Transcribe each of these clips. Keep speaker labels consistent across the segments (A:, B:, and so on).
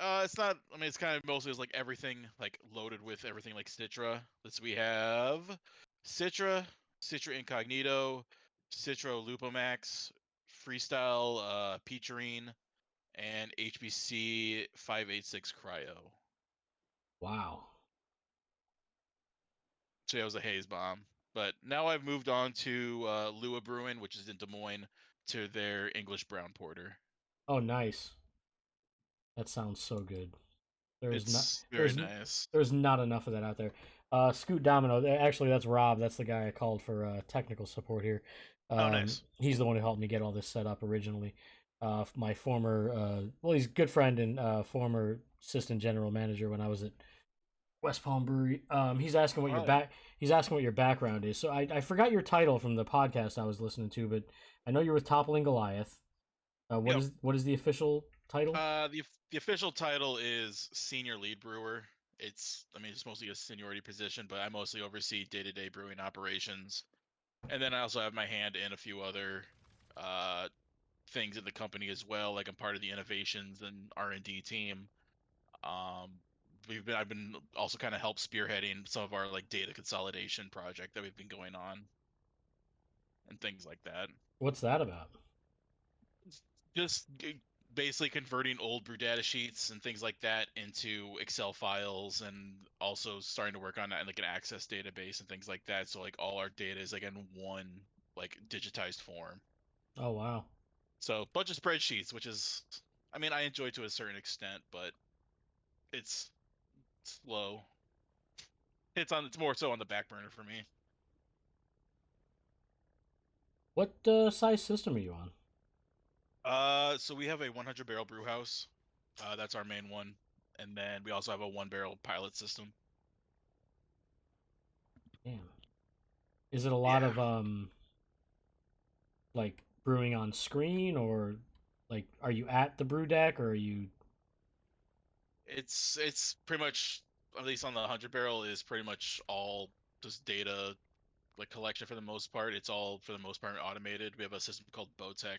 A: It's not. I mean, it's kind of mostly like everything like loaded with everything like Citra. We have Citra, Citra Incognito, Citra Lupomax, Freestyle, Peacherine, and HBC 586 Cryo.
B: Wow.
A: So that was a haze bomb. But now I've moved on to Lua Brewing, which is in Des Moines, to their English Brown Porter.
B: Oh, nice. That sounds so good. There's not
A: It's very
B: there's
A: nice.
B: there's not enough of that out there. Scoot Domino. Actually, that's Rob. That's the guy I called for technical support here.
A: Oh, nice.
B: He's the one who helped me get all this set up originally. My former, well, he's a good friend and former assistant general manager when I was at West Palm Brewery. He's asking what
A: All
B: your
A: right.
B: back. He's asking what your background is. So I forgot your title from the podcast I was listening to, but I know you're with Toppling Goliath.
A: Yep.
B: What is the official title?
A: The official title is senior lead brewer. It's mostly a seniority position, but I mostly oversee day-to-day brewing operations, and then I also have my hand in a few other uh things in the company as well. Like I'm part of the innovations and R&D team. Um, I've been also kind of help spearheading some of our like data consolidation project that we've been going on and things like that.
B: What's that about?
A: Just basically converting old brew data sheets and things like that into Excel files, and also starting to work on that in like an access database and things like that. So like all our data is like in one like digitized form.
B: Oh wow.
A: So bunch of spreadsheets, which is, I mean, I enjoy to a certain extent, but it's slow. It's more so on the back burner for me.
B: What size system are you on?
A: So we have a 100 barrel brew house. That's our main one, and then we also have a 1 barrel pilot system.
B: Damn. Is it a lot
A: Yeah,
B: of like brewing on screen, or like are you at the brew deck, or are you?
A: it's pretty much, at least on the 100 barrel, is pretty much all just data like collection for the most part. It's all for the most part automated. We have a system called Botech,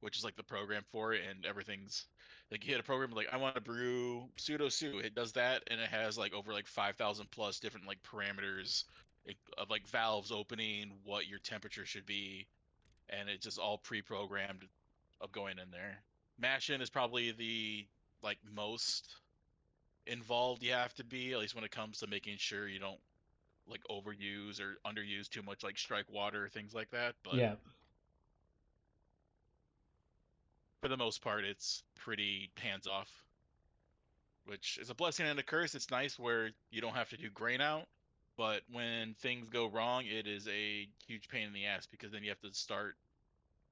A: which is like the program for it, and everything's like you hit a program like I want to brew pseudo sue. It does that, and it has like over like 5,000 plus different like parameters of like valves opening, what your temperature should be, and it's just all pre-programmed of going in there. Mash in is probably the like most involved you have to be, at least when it comes to making sure you don't like overuse or underuse too much like strike water, things like that. But
B: Yeah.
A: for the most part, it's pretty hands off, which is a blessing and a curse. It's nice where you don't have to do grain out, but when things go wrong, it is a huge pain in the ass because then you have to start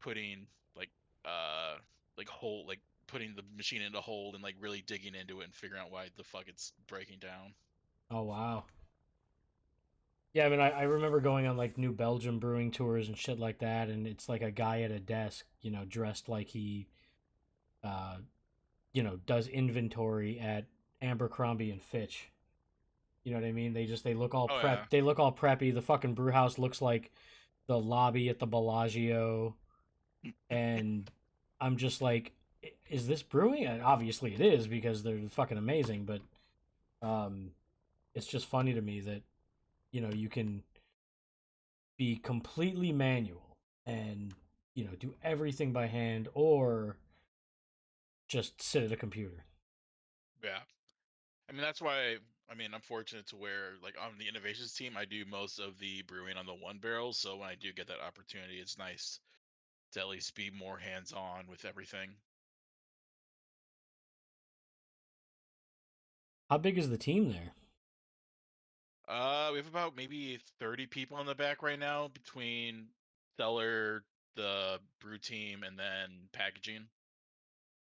A: putting like uh like putting the machine into hold and like really digging into it and figuring out why the fuck it's breaking down.
B: Oh wow. Yeah, I mean, I remember going on like New Belgium brewing tours and shit like that, and it's like a guy at a desk, dressed like he, uh, does inventory at Abercrombie and Fitch. You know what I mean? They look all
A: Oh yeah.
B: they look all preppy. The fucking brew house looks like the lobby at the Bellagio, and I'm just like, is this brewing? And obviously it is because they're fucking amazing. But um, it's just funny to me that you can be completely manual and do everything by hand or just sit at a computer.
A: Yeah. I mean, that's why. I mean, I'm fortunate to where, like, on the innovations team, I do most of the brewing on the 1 barrel. So when I do get that opportunity, it's nice to at least be more hands-on with everything.
B: How big is the team there?
A: We have about maybe 30 people on the back right now between cellar, the brew team, and then packaging.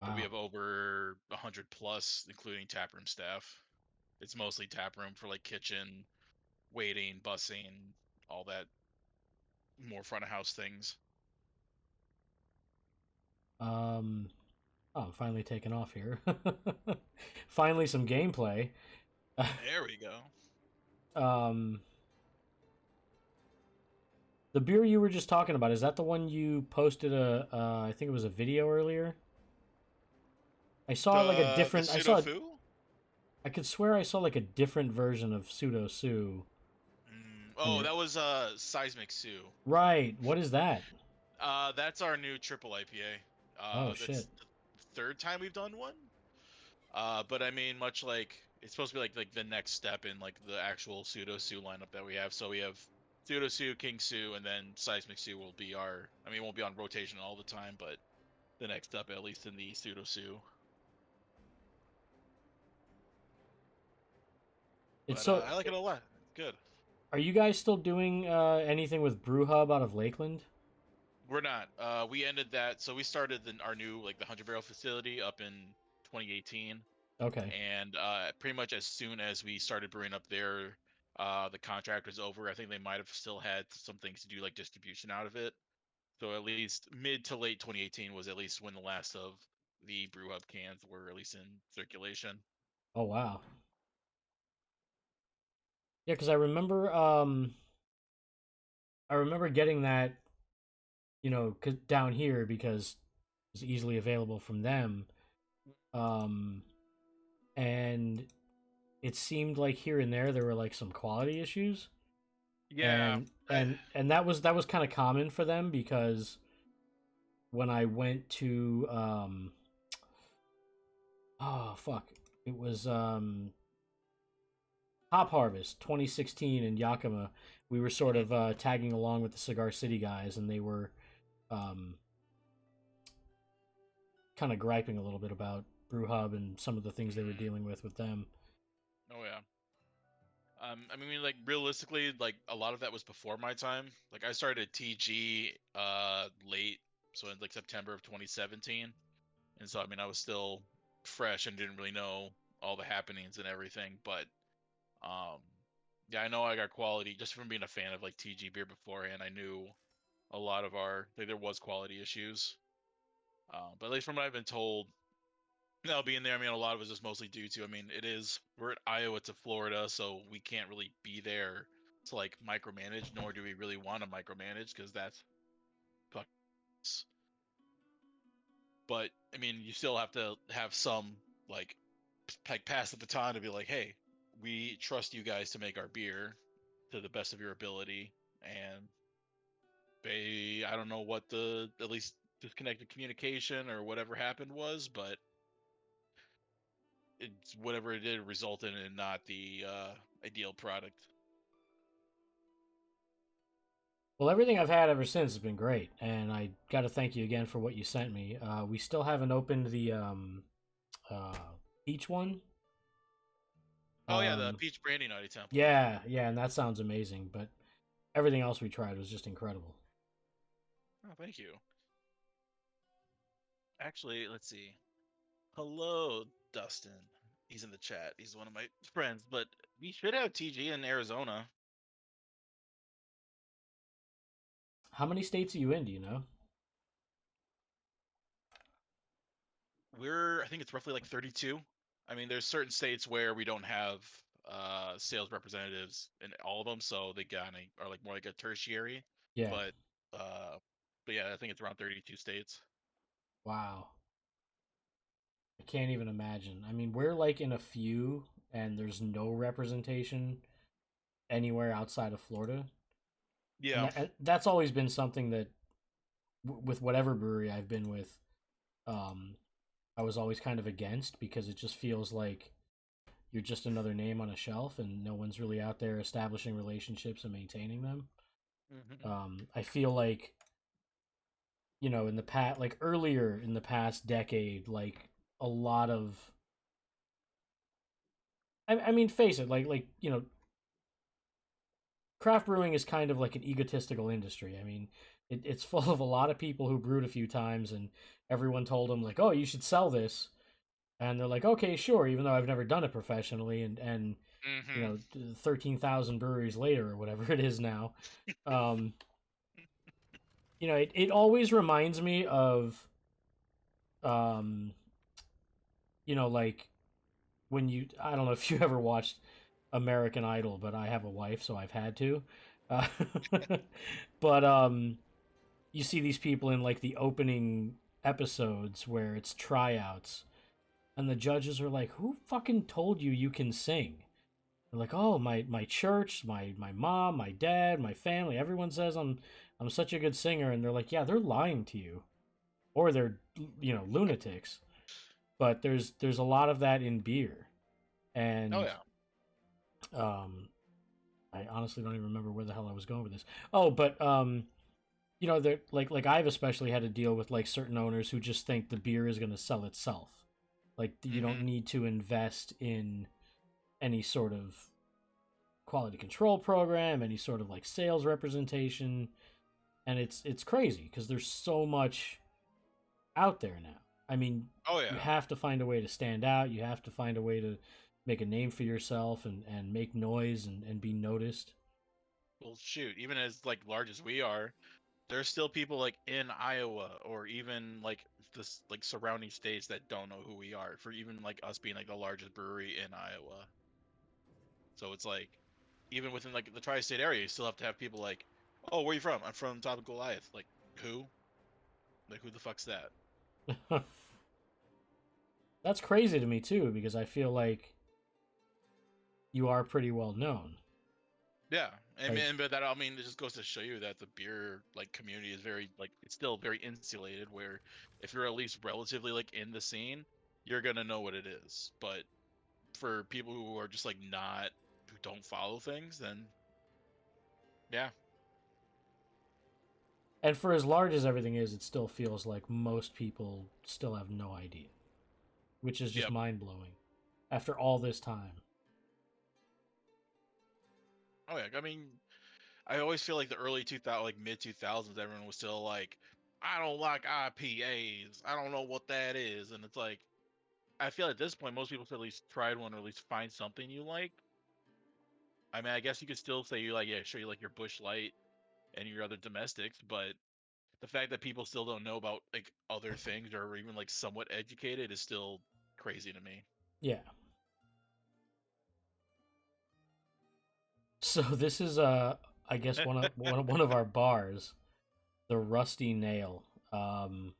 A: But we
B: Wow.
A: have over 100 plus, including taproom staff. It's mostly taproom for like kitchen, waiting, bussing, all that more front of house things.
B: Um, oh, I'm finally taking off here. Finally, some gameplay.
A: There we go.
B: um, the beer you were just talking about, is that the one you posted I think it was a video earlier? I saw like a
A: The
B: different.
A: pseudo fu.
B: I could swear I saw like a different version of Pseudo Sue.
A: Oh, that was Seismic Sue.
B: Right. What is that?
A: That's our new triple IPA.
B: Oh
A: That's
B: shit.
A: the third time we've done one. But I mean, much like it's supposed to be like the next step in like the actual Pseudo Sue lineup that we have. So we have Pseudo Sue, King Sue, and then Seismic Sue will be our. I mean, it won't be on rotation all the time, but the next up at least in the Pseudo Sue.
B: It's
A: But
B: so.
A: I like it a lot. It's good.
B: Are you guys still doing anything with Brew Hub out of Lakeland?
A: We're not. We ended that. So we started our new like the 100 barrel facility up in 2018,
B: Okay.
A: and pretty much as soon as we started brewing up there, the contract was over. I think they might have still had some things to do like distribution out of it. So at least mid to late 2018 was at least when the last of the brew hub cans were at least in circulation.
B: Oh wow. Yeah, because I remember getting that, down here because it's easily available from them. Um, and it seemed like here and there were like some quality issues,
A: Yeah.
B: and that was kind of common for them because when I went to oh fuck, it was Hop Harvest 2016 in Yakima. We were sort
A: Mhm.
B: of tagging along with the Cigar City guys, and they were um, kind of griping a little bit about Brew Hub and some of the things they were
A: Mhm.
B: dealing with them.
A: Oh yeah. I mean, like realistically, like a lot of that was before my time. Like I started at TG late, so in like September of 2017, and so I mean I was still fresh and didn't really know all the happenings and everything. But um, yeah, I know I got quality just from being a fan of like TG beer beforehand. I knew a lot of our like, there was quality issues. But at least from what I've been told, now being there, I mean, a lot of it is just mostly due to, I mean, we're at Iowa to Florida, so we can't really be there to like micromanage, nor do we really want to micromanage because that's fuck. But I mean, you still have to have some like pass the baton to be like, hey, we trust you guys to make our beer to the best of your ability, and I don't know what the at least disconnected communication or whatever happened was, but it's whatever it did resulted in not the ideal product.
B: Well, everything I've had ever since has been great, and I got to thank you again for what you sent me. We still haven't opened the uh, peach one.
A: Oh yeah, the
B: Um,
A: peach brandy naughty temple.
B: yeah, yeah, and that sounds amazing. But everything else we tried was just incredible.
A: Oh, thank you. Actually, let's see. Hello, Dustin. He's in the chat. He's one of my friends, but we should have TG in Arizona.
B: How many states are you in? Do you know?
A: I think it's roughly like 32. I mean, there's certain states where we don't have sales representatives in all of them, so they kind of are like more like a tertiary.
B: Yeah.
A: But uh, but yeah, I think it's around 32 states.
B: Wow. I can't even imagine. I mean, we're like in a few, and there's no representation anywhere outside of Florida,
A: Yeah.
B: and that's always been something that, with whatever brewery I've been with, um, I was always kind of against because it just feels like you're just another name on a shelf, and no one's really out there establishing relationships and maintaining them.
A: Hmm.
B: I feel like, in the past, like earlier in the past decade, like a lot of, I mean, face it, like craft brewing is kind of like an egotistical industry. I mean, it's full of a lot of people who brewed a few times, and everyone told them like, "Oh, you should sell this," and they're like, "Okay, sure," even though I've never done it professionally, and
A: Hmm.
B: 13,000 breweries later or whatever it is now, um, it always reminds me of, um, like when I don't know if you ever watched American Idol, but I have a wife, so I've had to. Uh, but you see these people in like the opening episodes where it's tryouts, and the judges are like, "Who fucking told you you can sing?" They're like, "Oh, my church, my mom, my dad, my family. Everyone says I'm such a good singer." And they're like, "Yeah, they're lying to you, or they're lunatics." But there's a lot of that in beer,
A: Oh
B: and
A: yeah.
B: um, I honestly don't even remember where the hell I was going with this. Oh, but they're like I've especially had to deal with like certain owners who just think the beer is going to sell itself. Like you don't
A: Mm-hmm.
B: need to invest in any sort of quality control program, any sort of like sales representation, and it's crazy because there's so much out there now. I mean,
A: Oh
B: you
A: yeah.
B: have to find a way to stand out. You have to find a way to make a name for yourself and make noise and be noticed.
A: Well, shoot, even as like large as we are, there's still people like in Iowa or even like this like surrounding states that don't know who we are. For even like us being like the largest brewery in Iowa, so it's like even within like the tri-state area, you still have to have people like, "Oh, where are you from? I'm from Top of Goliath." Like who? Like who the fuck's that?
B: That's crazy to me too because I feel like you are pretty well known.
A: Yeah, I
B: Like,
A: mean, but that I mean, it just goes to show you that the beer like community is very like it's still very insulated. Where if you're at least relatively like in the scene, you're gonna know what it is. But for people who are just like not who don't follow things, then yeah,
B: and for as large as everything is, it still feels like most people still have no idea, which is just
A: yep.
B: mind blowing after all this time.
A: Oh yeah, I mean, I always feel like the early 2000, like mid 2000s, everyone was still like, I don't like IPAs. I don't know what that is, and it's like I feel at this point most people should at least tried one or at least find something you like. I mean, I guess you could still say you like, yeah, sure, you like your Bush Light and your other domestics, but the fact that people still don't know about like other things or even like somewhat educated is still crazy to me.
B: Yeah. So this is I guess one of our bars, the Rusty Nail. Um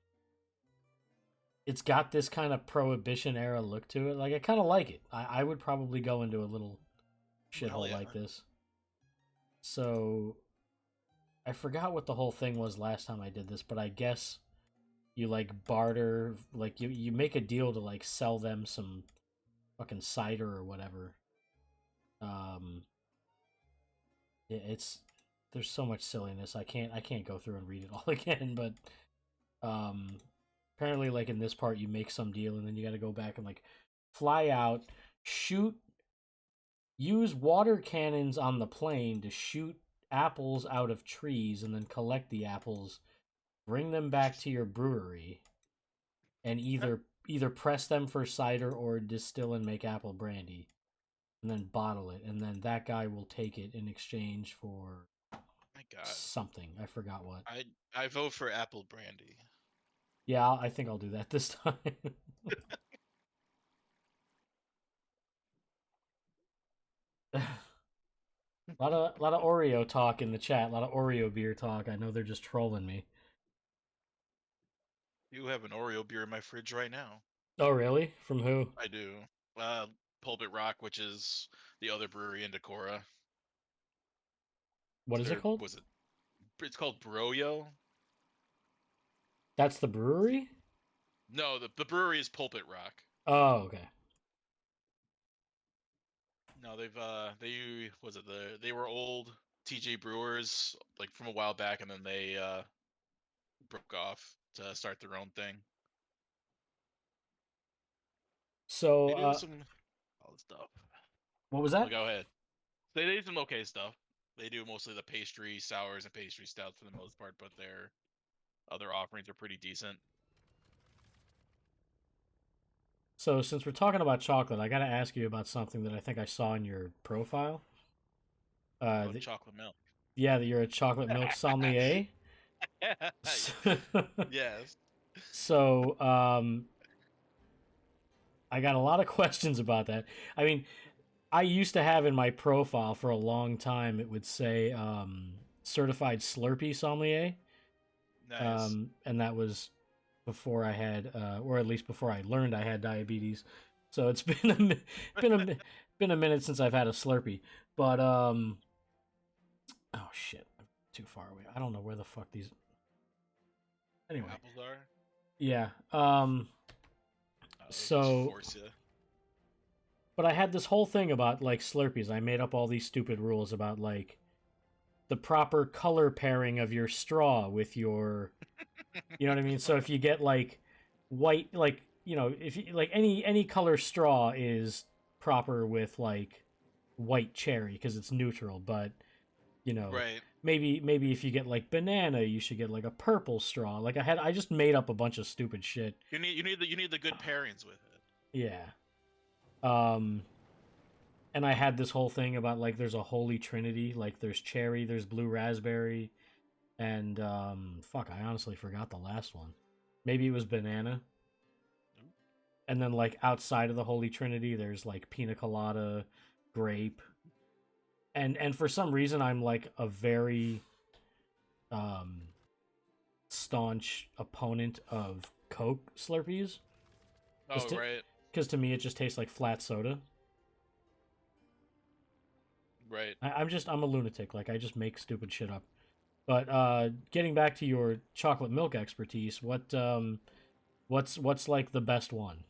B: it's got this kind of prohibition era look to it. Like I kind of like it. I would probably go into a little
A: Hell
B: shithole
A: yeah.
B: like this. So I forgot what the whole thing was last time I did this, but I guess you like barter, like you make a deal to like sell them some fucking cider or whatever. Um, it's there's so much silliness. I can't go through and read it all again, but um, apparently like in this part you make some deal and then you got to go back and like fly out, shoot, use water cannons on the plane to shoot apples out of trees and then collect the apples, bring them back to your brewery and either press them for cider or distill and make apple brandy and then bottle it and then that guy will take it in exchange for
A: My God,
B: something. I forgot what.
A: I I vote for Apple Brandy.
B: Yeah, I think I'll do that this time. a lot of Oreo talk in the chat. A lot of Oreo beer talk. I know they're just trolling me.
A: You have an Oreo beer in my fridge right now.
B: Oh, really? From who?
A: I do. Uh, Pulpit Rock, which is the other brewery in Decorah.
B: What is it
A: There
B: called?
A: was it. It's called Broyo.
B: That's the brewery?
A: No, the brewery is Pulpit Rock.
B: Oh, okay.
A: No, they was it they were old TJ Brewers like from a while back, and then they broke off to start their own thing.
B: So,
A: They do some all the stuff.
B: what was
A: Well,
B: that?
A: go ahead. They do some okay stuff. They do mostly the pastry sours and pastry stouts for the most part, but their other offerings are pretty decent.
B: So, since we're talking about chocolate, I got to ask you about something that I think I saw in your profile.
A: Oh,
B: The,
A: chocolate milk.
B: yeah, that you're a chocolate milk sommelier.
A: Yes.
B: So, I got a lot of questions about that. I mean, I used to have in my profile for a long time, it would say certified Slurpee sommelier.
A: Nice.
B: And that was before I had, or at least before I learned I had diabetes. So it's been been a minute since I've had a Slurpee. But oh shit, I'm too far away. I don't know where the fuck these. Anyway,
A: Apples are.
B: yeah.
A: They just
B: So,
A: force you.
B: but I had this whole thing about like Slurpees. I made up all these stupid rules about like the proper color pairing of your straw with your, you know what I mean? So if you get like white, like, you know, if you like any color straw is proper with like white cherry because it's neutral, but you know,
A: Right.
B: maybe if you get like banana, you should get like a purple straw. Like I just made up a bunch of stupid shit.
A: You need the good pairings with it.
B: Yeah. Um and I had this whole thing about like there's a holy trinity, like there's cherry, there's blue raspberry, and fuck, I honestly forgot the last one. Maybe it was banana. And then like outside of the holy trinity, there's like pina colada, grape, and for some reason I'm like a very um staunch opponent of Coke Slurpees.
A: Oh, right.
B: Because to me it just tastes like flat soda.
A: Right.
B: I'm a lunatic. Like I just make stupid shit up. But getting back to your chocolate milk expertise, what's like the best one?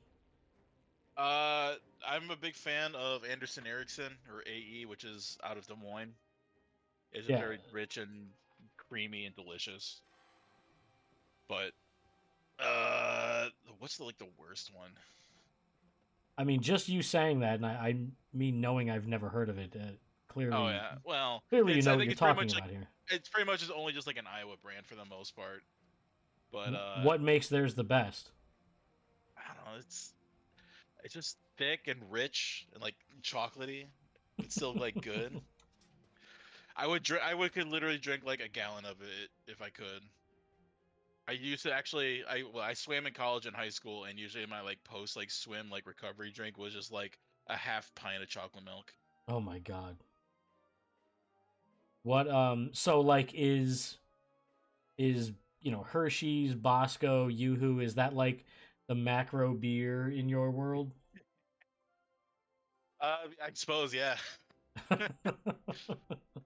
A: I'm a big fan of Anderson Erickson, or AE, which is out of Des Moines. It's
B: Yeah,
A: very rich and creamy and delicious. But what's the worst one?
B: I mean, just you saying that, and me knowing I've never heard of it,
A: Oh
B: clearly,
A: yeah. Well,
B: clearly you
A: it's
B: know
A: I
B: what
A: think
B: you're
A: it's pretty
B: talking
A: much like
B: about here.
A: it's pretty much just only just like an Iowa brand for the most part. But
B: What makes theirs the best?
A: I don't know. It's just thick and rich and like chocolatey. It's still like good. Could literally drink like a gallon of it if I could. I used to actually I swam in college and high school, and usually my like post like swim like recovery drink was just like a half pint of chocolate milk.
B: Oh my god. What so like is you know Hershey's, Bosco, Yoo-Hoo, is that like the macro beer in your world?
A: I suppose, yeah.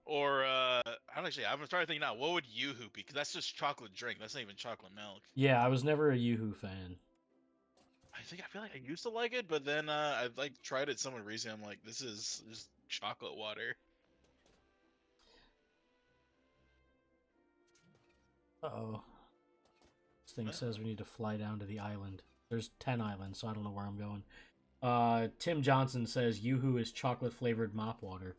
A: Or I don't actually. I'm trying to think now. What would Yoo-Hoo be? Because that's just chocolate drink. That's not even chocolate milk.
B: Yeah, I was never a Yoo-Hoo fan.
A: I feel like I used to like it, but then I've like tried it somewhere recently. I'm like, this is just chocolate water.
B: Uh-oh. This thing
A: What?
B: says we need to fly down to the island. There's 10 islands, so I don't know where I'm going. Tim Johnson says Yoo-Hoo is chocolate flavored mop water.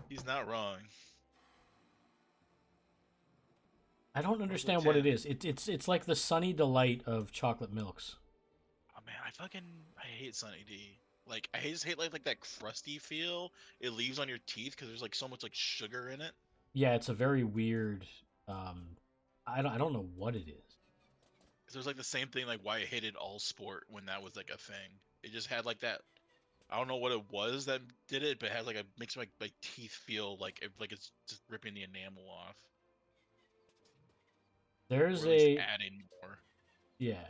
A: He's not wrong.
B: I don't
A: Where's the
B: understand what it
A: 10?
B: is. It's like the Sunny Delight of chocolate milks.
A: Oh man, I hate Sunny D. Like I just hate like that crusty feel it leaves on your teeth because there's like so much like sugar in it.
B: Yeah, it's a very weird. Um, I don't know what it is.
A: 'Cause there's like the same thing like why I hated All Sport when that was like a thing. It just had like that. I don't know what it was that did it, but it has like a makes my teeth feel like it's just ripping the enamel off, or
B: There's
A: at least
B: a
A: adding more.
B: yeah.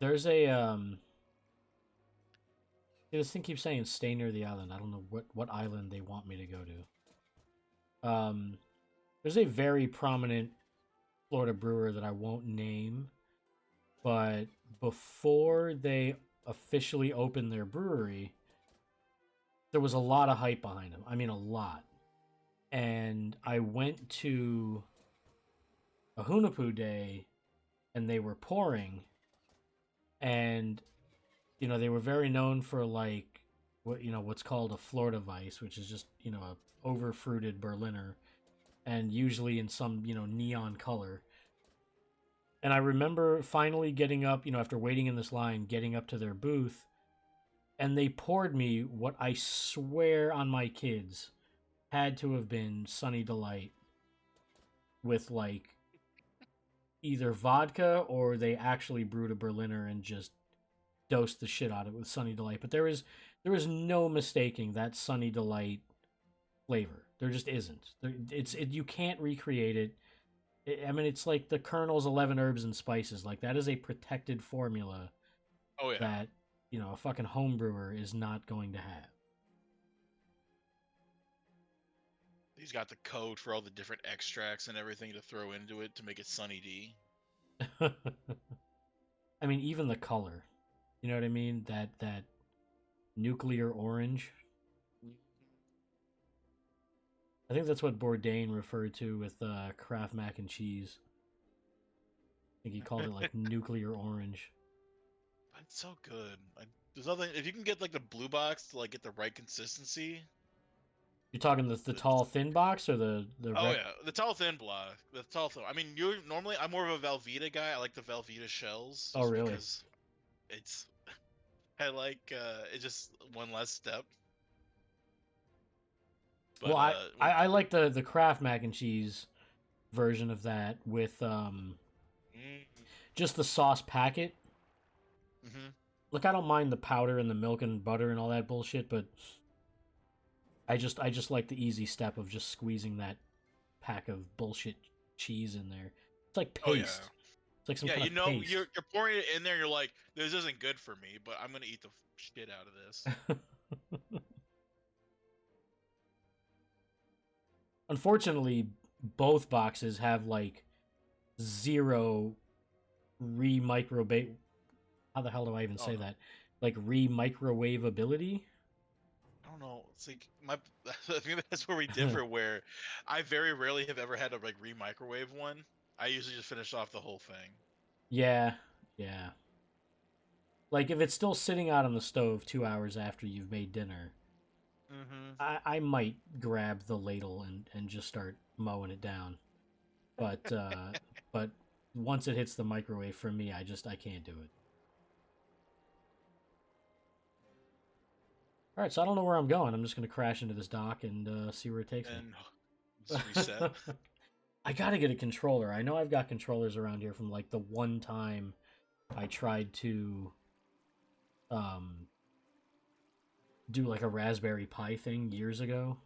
B: There's a This thing keeps saying stay near the island. I don't know what island they want me to go to. There's a very prominent Florida brewer that I won't name, but before they officially opened their brewery, there was a lot of hype behind them. I mean, a lot. And I went to a Hunapoo day, and they were pouring, and you know they were very known for like what's called a Florida Vice, which is just a over fruited Berliner, and usually in some neon color. And I remember finally getting up, after waiting in this line, getting up to their booth, and they poured me what I swear on my kids had to have been Sunny Delight with like either vodka or they actually brewed a Berliner and just dosed the shit out of it with Sunny Delight. But there is no mistaking that Sunny Delight flavor. There just isn't. You can't recreate it. I mean, it's like the Colonel's 11 herbs and spices. Like that is a protected formula
A: Oh yeah.
B: that a fucking home brewer is not going to
A: He's got the code for all the different extracts and everything to throw into it to make it Sunny D.
B: have. I mean, even the color. You know what I mean? That nuclear orange. I think that's what Bourdain referred to with Kraft mac and cheese. I think he called it like nuclear orange.
A: It's so good. There's nothing. If you can get like the blue box to like get the right consistency.
B: You're talking the tall thin box or the
A: Oh
B: rec?
A: yeah, the tall thin block. The tall thin. I mean, you normally I'm more of a Velveeta guy. I like the Velveeta shells
B: Oh,
A: just
B: really?
A: because it's. I like it's just one less step.
B: Well,
A: But
B: I, I, I like the Kraft mac and cheese version of that with
A: mm,
B: just the sauce packet.
A: hmm
B: Look, I don't mind the powder and the milk and butter and all that bullshit, but I just like the easy step of just squeezing that pack of bullshit cheese in there. It's like
A: oh yeah,
B: paste. It's like some
A: yeah.
B: kind
A: You
B: of
A: know,
B: paste.
A: you're pouring it in there. You're like, this isn't good for me, but I'm gonna eat the shit out of this.
B: Unfortunately, both boxes have like zero re microwave. How the hell do I even
A: Oh
B: say
A: no.
B: that? Like re microwave ability.
A: I don't know. It's like my. I think that's where we differ. Where I very rarely have ever had to like re-microwave one. I usually just finish off the whole thing.
B: Yeah, yeah. Like if it's still sitting out on the stove 2 hours after you've made dinner,
A: Mm-hmm.
B: I might grab the ladle and just start mowing it down. But once it hits the microwave for me, I can't do it. All right, so I don't know where I'm going. I'm just gonna crash into this dock and see where it takes me.
A: And just reset.
B: I gotta get a controller. I know I've got controllers around here from like the one time I tried to um do like a Raspberry Pi thing years ago.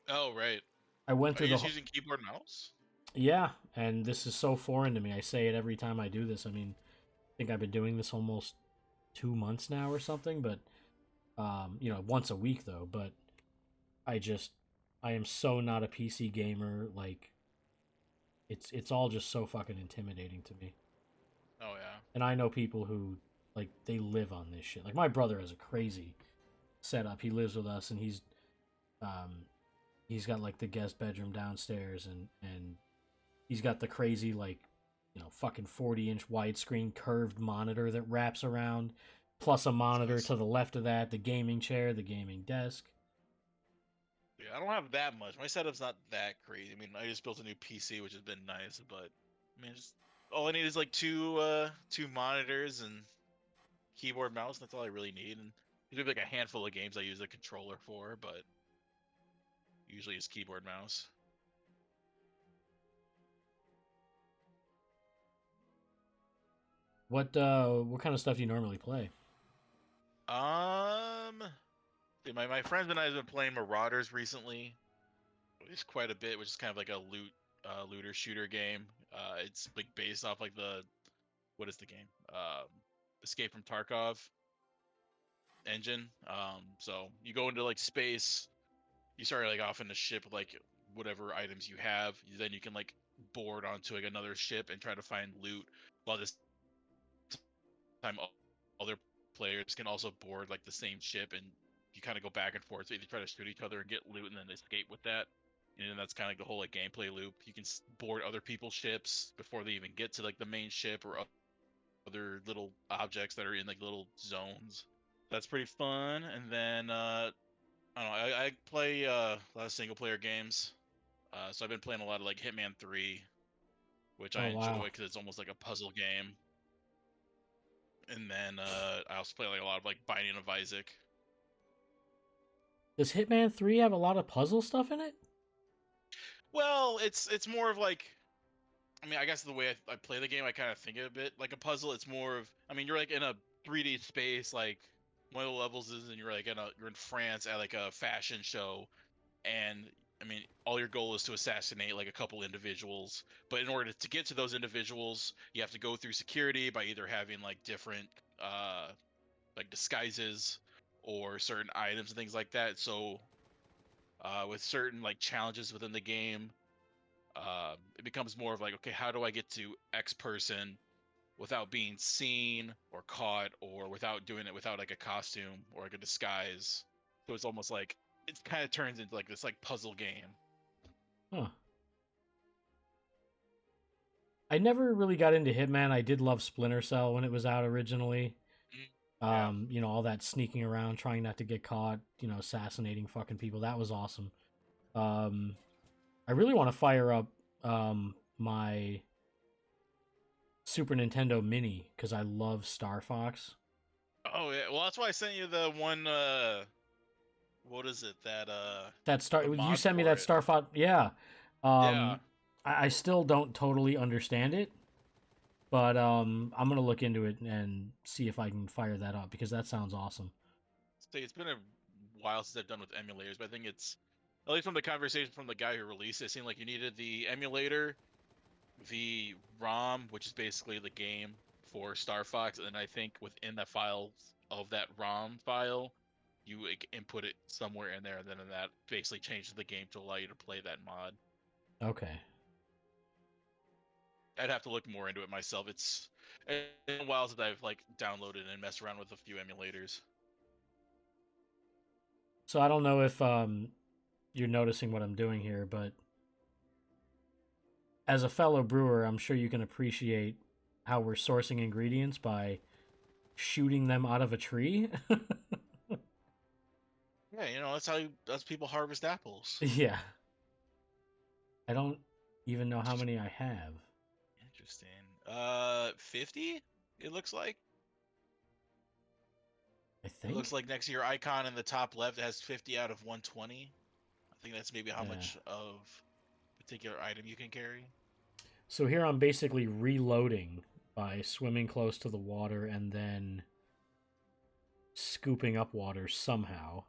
A: Oh right.
B: I went
A: Are
B: through
A: you
B: the
A: just using keyboard and mouse?
B: yeah, and this is so foreign to me. I say it every time I do this. I mean, I think I've been doing this almost 2 months now or something, but once a week though. But I just I am so not a PC gamer. Like it's all just so fucking intimidating to me.
A: Oh yeah.
B: And I know people who like they live on this shit. Like my brother has a crazy setup. He lives with us, and um he's got like the guest bedroom downstairs, and he's got the crazy like fucking 40-inch widescreen curved monitor that wraps around, plus a
A: That's
B: monitor
A: nice.
B: to the left of that, the gaming chair, the gaming desk.
A: Yeah, I don't have that much. My setup's not that crazy. I mean, I just built a new PC, which has been nice, but I mean, just all I need is like two monitors and keyboard mouse. And that's all I really need. And there's maybe like a handful of games I use a controller for, but usually it's keyboard mouse.
B: What kind of stuff do you normally play?
A: Um, yeah, my friends and I have been playing Marauders recently. It's quite a bit, which is kind of like a looter shooter game. It's like based off like the what is the game? Escape from Tarkov engine. So you go into like space. You start like off in a ship with like whatever items you have. Then you can like board onto like another ship and try to find loot. While this time, other players can also board like the same ship, and you kind of go back and forth. So either try to shoot each other and get loot, and then escape with that. And then that's kind of like the whole like gameplay loop. You can board other people's ships before they even get to like the main ship or other little objects that are in like little zones. That's pretty fun. And then I don't know. I play a lot of single player games. So I've been playing a lot of like Hitman 3, which I
B: Oh
A: enjoy
B: wow.
A: because it's almost like a puzzle game. And then I also play like a lot of like Binding of Isaac.
B: Does Hitman 3 have a lot of puzzle stuff in it?
A: Well, it's more of like I mean I guess the way I play the game I kind of think of it a bit like a puzzle. It's more of I mean you're like in a 3D space like one of the levels is and you're in France at like a fashion show and I mean, all your goal is to assassinate like a couple individuals, but in order to get to those individuals, you have to go through security by either having like different like disguises or certain items and things like that. So with certain like challenges within the game, it becomes more of like, okay, how do I get to X person without being seen or caught, or without doing it without like a costume or like a disguise? So it's almost like it kind of turns into like this like puzzle game.
B: Huh. I never really got into Hitman. I did love Splinter Cell when it was out originally.
A: Yeah.
B: You know, all that sneaking around, trying not to get caught, you know, assassinating fucking people. That was awesome. Um, I really want to fire up my Super Nintendo Mini because I love Star Fox.
A: Oh yeah. Well, that's why I sent you the one. What is it? That
B: That Star,
A: the
B: you
A: mod
B: sent me
A: for
B: that
A: it.
B: Star Fox, yeah.
A: Yeah.
B: I still don't totally understand it, but I'm gonna look into it and see if I can fire that up because that sounds awesome.
A: Say it's been a while since I've done with emulators, but I think it's at least from the conversation from the guy who released it, it seemed like you needed the emulator, the ROM, which is basically the game for Star Fox, and then I think within the files of that ROM file, you input it somewhere in there, and then that basically changes the game to allow you to play that mod.
B: Okay.
A: I'd have to look more into it myself. It's been a while since I've like downloaded and messed around with a few emulators.
B: So I don't know if you're noticing what I'm doing here, but as a fellow brewer, I'm sure you can appreciate how we're sourcing ingredients by shooting them out of a tree.
A: Yeah, that's people harvest apples.
B: Yeah. I don't even know how many I have.
A: Interesting. 50? It looks like.
B: I
A: It looks
B: think.
A: like next to your icon in the top left, it has 50 out of 120. I think that's maybe how
B: Yeah.
A: much of particular item you can carry.
B: So here I'm basically reloading by swimming close to the water and then scooping up water somehow.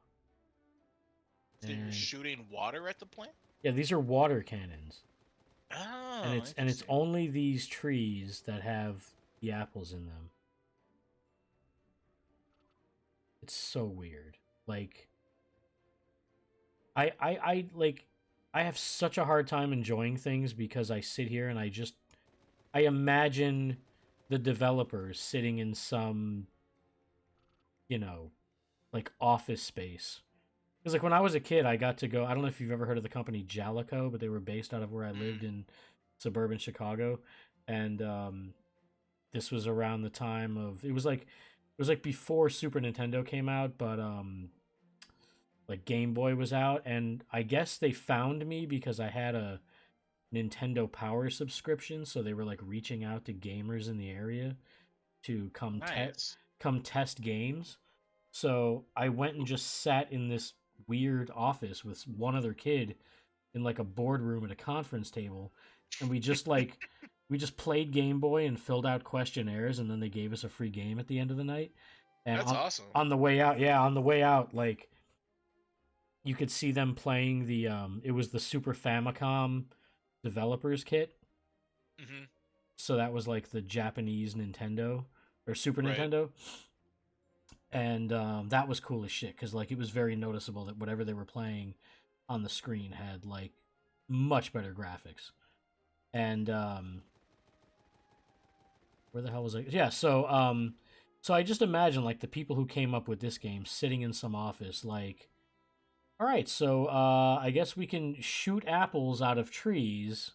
A: So you're
B: And
A: shooting water at the plant?
B: yeah, these are water cannons. And
A: Oh,
B: it's
A: interesting.
B: only these trees that have the apples in them. It's so weird. Like I like I have such a hard time enjoying things because I sit here and I imagine the developers sitting in some, you know, like office space. Because like when I was a kid, I got to go. I don't know if you've ever heard of the company Jalico, but they were based out of where I lived
A: Mm,
B: in suburban Chicago, and this was around the time of it was like before Super Nintendo came out, but like Game Boy was out, and I guess they found me because I had a Nintendo Power subscription, so they were like reaching out to gamers in the area to
A: nice.
B: come test games. So I went and just sat in this weird office with one other kid in like a boardroom at a conference table, and we just played Game Boy and filled out questionnaires, and then they gave us a free game at the end of the night. And
A: That's awesome.
B: on the way out, yeah, on the way out, like you could see them playing the it was the Super Famicom developers kit.
A: Hmm.
B: So that was like the Japanese Nintendo or Super
A: Right.
B: Nintendo. And that was cool as shit because like it was very noticeable that whatever they were playing on the screen had like much better graphics. And where the hell was I? Yeah, so I just imagine like the people who came up with this game sitting in some office like, all right, so I guess we can shoot apples out of trees,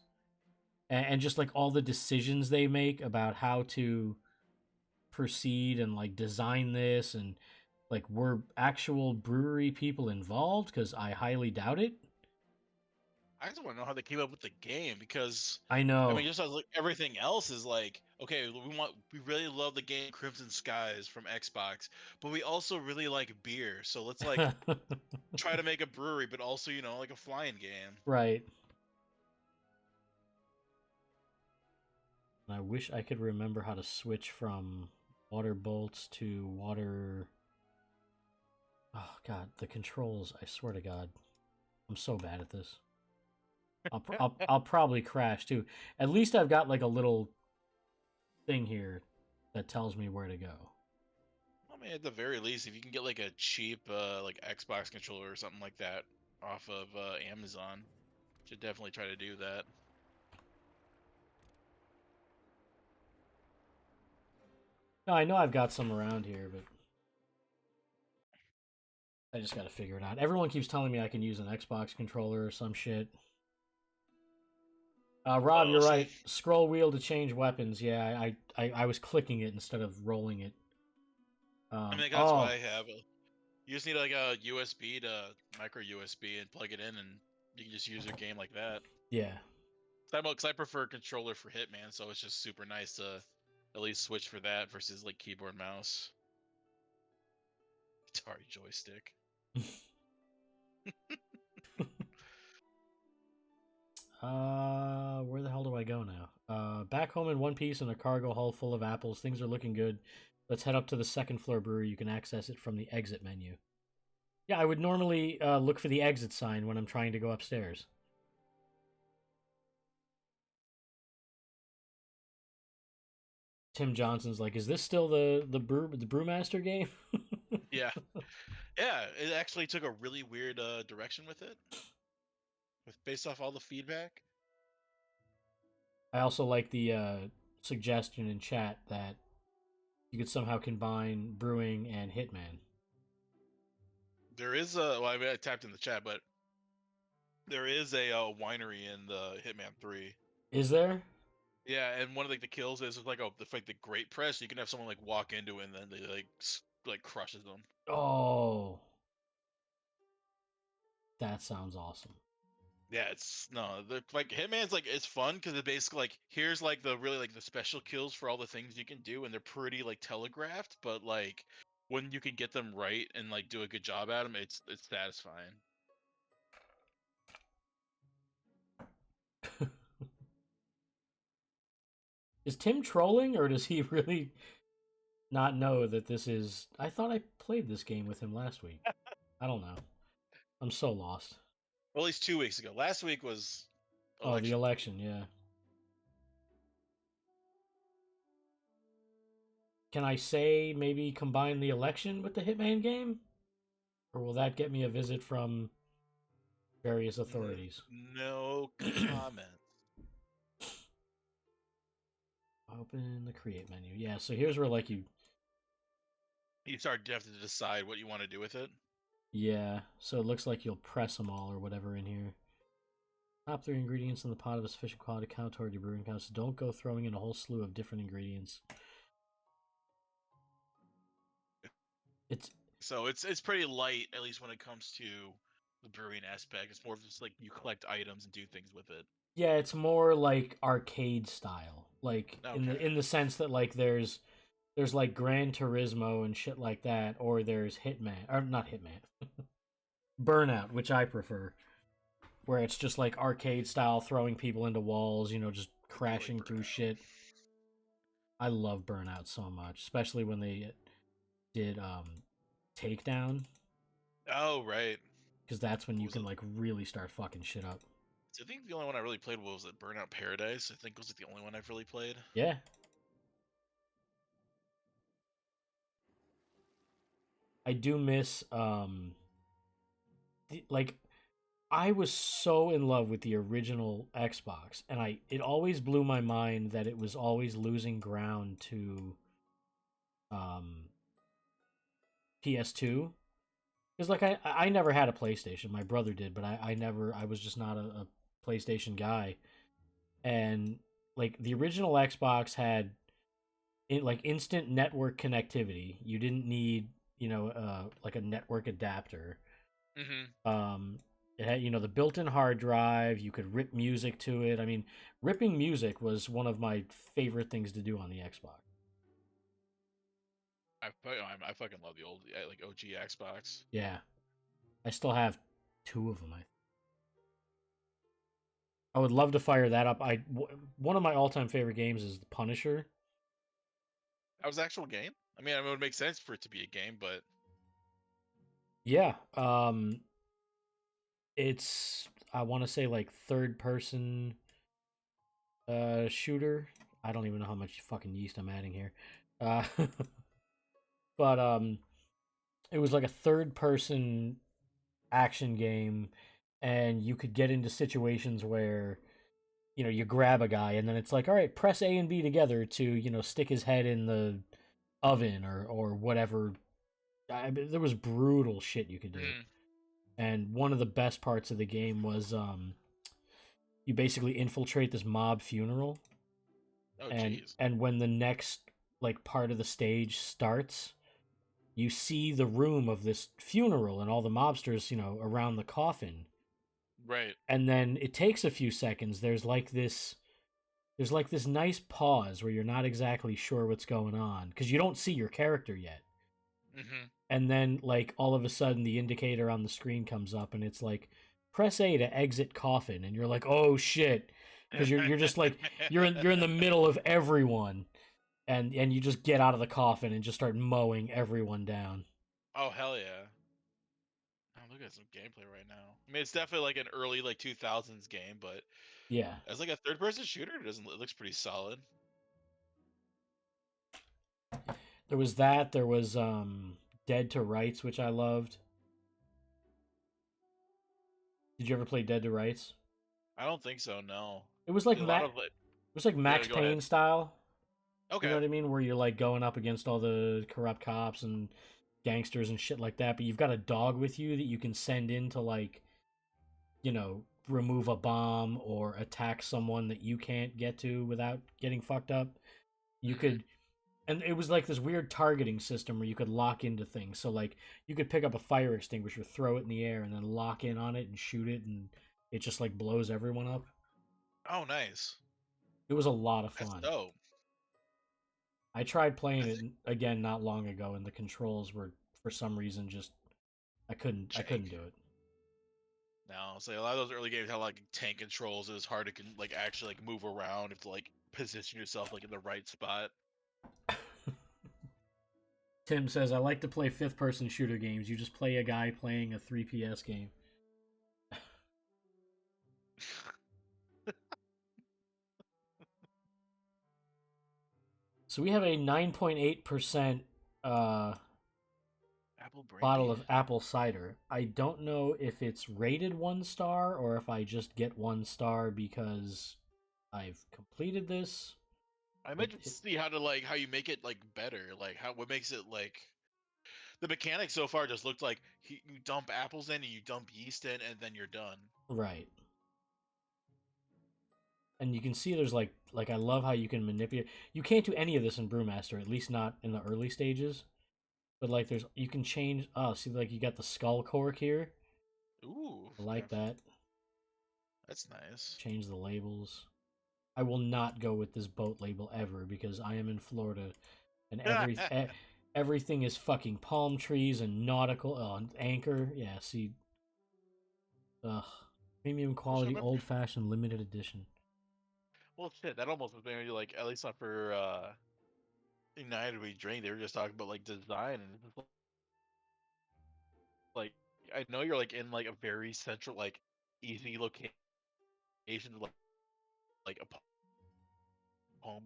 B: and just like all the decisions they make about how to proceed and like design this, and like were actual brewery people involved, because I highly doubt it.
A: I just want to know how they came up with the game because,
B: I
A: I mean,
B: know.
A: just as like everything else is like, okay, we really love the game Crimson Skies from Xbox, but we also really like beer, so let's like try to make a brewery, but also like a flying game.
B: Right. I wish I could remember how to switch from water bolts to water. Oh god, the controls, I swear to god. I'm so bad at this. I'll probably crash too. At least I've got like a little thing here that tells me where to go.
A: I mean, at the very least, if you can get like a cheap like Xbox controller or something like that off of Amazon, should definitely try to do that.
B: No, I know I've got some around here, but I just got to figure it out. Everyone keeps telling me I can use an Xbox controller or some shit. Rob,
A: Oh,
B: you're
A: see,
B: right. Scroll wheel to change weapons. Yeah, I was clicking it instead of rolling it.
A: I mean, that's what
B: Oh,
A: I have. You just need like a USB to micro USB and plug it in, and you can just use your game like that.
B: yeah.
A: Because I prefer controller for Hitman, so it's just super nice to at least switch for that versus like keyboard mouse. Atari joystick.
B: Where the hell do I go now? Back home in one piece in a cargo hull full of apples. Things are looking good. Let's head up to the second floor brewery. You can access it from the exit menu. Yeah, I would normally look for the exit sign when I'm trying to go upstairs. Tim Johnson's like, is this still the brewmaster game?
A: Yeah, yeah. It actually took a really weird direction with it, based off all the feedback.
B: I also like the suggestion in chat that you could somehow combine brewing and Hitman.
A: There is a. Well, I mean, I tapped in the chat, but there is a winery in the Hitman 3.
B: Is there?
A: Yeah, and one of like the kills is like the great press. You can have someone like walk into it and then they like crushes them.
B: Oh, that sounds awesome.
A: Yeah, it's no the like Hitman's like it's fun because it basically like here's like the really like the special kills for all the things you can do, and they're pretty like telegraphed, but like when you can get them right and like do a good job at them, it's satisfying.
B: Is Tim trolling or does he really not know that this is? I thought I played this game with him last week. I don't know. I'm so lost.
A: Well, at least 2 weeks ago. Last week was
B: Oh, the
A: election week.
B: election, yeah. Can I say maybe combine the election with the Hitman game? Or will that get me a visit from various authorities?
A: No comment.
B: Open the create menu. Yeah, so here's where like you
A: You have to decide what you want to do with it.
B: yeah, so it looks like you'll press them all or whatever in here. Top 3 ingredients in the pot of a sufficient quality count toward your brewing count. So don't go throwing in a whole slew of different ingredients. It's
A: So it's pretty light, at least when it comes to the brewing aspect. It's more of just like you collect items and do things with it.
B: yeah, it's more like arcade style. Like
A: Okay.
B: in the sense that like there's like Gran Turismo and shit like that, or there's Hitman or not Hitman. Burnout, which I prefer, where it's just like arcade style throwing people into walls, just
A: I do like
B: crashing through
A: Burnout.
B: shit. I love Burnout so much, especially when they did Takedown,
A: Oh right.
B: because that's when
A: What
B: you
A: was
B: can
A: it?
B: like really start fucking shit up.
A: I think the only one I really played was it Burnout Paradise. I think was the only one I've really played.
B: Yeah. I do miss like I was so in love with the original Xbox, and it always blew my mind that it was always losing ground to um PS2. Because like I never had a PlayStation. My brother did, but I was just not a PlayStation guy. And like the original Xbox had like instant network connectivity. You didn't need, like a network adapter.
A: Mm-hmm.
B: Um it had, the built-in hard drive. You could rip music to it. I mean, ripping music was one of my favorite things to do on the Xbox.
A: I fucking love the old like OG Xbox.
B: Yeah. I still have two of them. I would love to fire that up. One of my all-time favorite games is The Punisher.
A: That was the actual game. I mean, it would make sense for it to be a game, but
B: Yeah. It's, I want to say, like third person shooter. I don't even know how much fucking yeast I'm adding here. Uh, but it was like a third person action game, and you could get into situations where you grab a guy and then it's like, all right, press A and B together to stick his head in the oven or whatever. There was brutal shit you could do.
A: Mm.
B: And one of the best parts of the game was you basically infiltrate this mob funeral,
A: Oh,
B: and
A: jeez.
B: when the next like part of the stage starts, you see the room of this funeral and all the mobsters around the coffin.
A: Right.
B: And then it takes a few seconds. There's like this nice pause where you're not exactly sure what's going on because you don't see your character yet.
A: Hmm.
B: And then like all of a sudden the indicator on the screen comes up and it's like press A to exit coffin, and you're like, "Oh shit." Because you're just like you're in the middle of everyone, and you just get out of the coffin and just start mowing everyone down.
A: Oh, hell yeah. I'm looking at some gameplay right now. I mean, it's definitely like an early like 2000s game, but
B: Yeah.
A: as like a third person shooter, it looks pretty solid.
B: There was that. There was Dead to Rights, which I loved. Did you ever play Dead to Rights?
A: I don't think so. No.
B: It was like
A: A lot
B: It
A: of it.
B: was like
A: Yeah,
B: Max
A: go ahead.
B: Payne style. You know
A: Okay.
B: what I mean? Where you're like going up against all the corrupt cops and gangsters and shit like that, but you've got a dog with you that you can send in to like, remove a bomb or attack someone that you can't get to without getting fucked up. You
A: Hmm.
B: could and it was like this weird targeting system where you could lock into things. So like you could pick up a fire extinguisher, throw it in the air, and then lock in on it and shoot it, and it just like blows everyone up.
A: Oh, nice.
B: It was a lot of
A: That's
B: fun.
A: dope.
B: I tried playing
A: I
B: it
A: think
B: again not long ago, and the controls were for some reason just I couldn't
A: Jake.
B: do it.
A: No, so a lot of those early games have like tank controls. It was hard to like actually like move around. You have to like position yourself like in the right spot.
B: Tim says I like to play fifth person shooter games. You just play a guy playing a 3PS game. So we have a 9.8% uh
A: Apple
B: bottle
A: brandy.
B: of apple cider. I don't know if it's rated 1 star or if I just get 1 star because I've completed this.
A: I
B: It,
A: might
B: it
A: just see how to like how you make it like better. Like how what makes it like the mechanics so far just looked like you dump apples in and you dump yeast in and then you're done.
B: right. And you can see there's like I love how you can manipulate. You can't do any of this in Brewmaster, at least not in the early stages. But like there's you can change. Oh, see, like you got the skull cork here.
A: Ooh,
B: I like that.
A: that's nice.
B: Change the labels. I will not go with this boat label ever because I am in Florida and everything is fucking palm trees and nautical anchor. Yeah, see, ugh, premium
A: Well, shit,
B: quality old fashioned limited edition.
A: well, shit, that almost was maybe like at least not for United We Drink. They were just talking about like design and it's just like I know you're like in like a very central like easy location to like a palm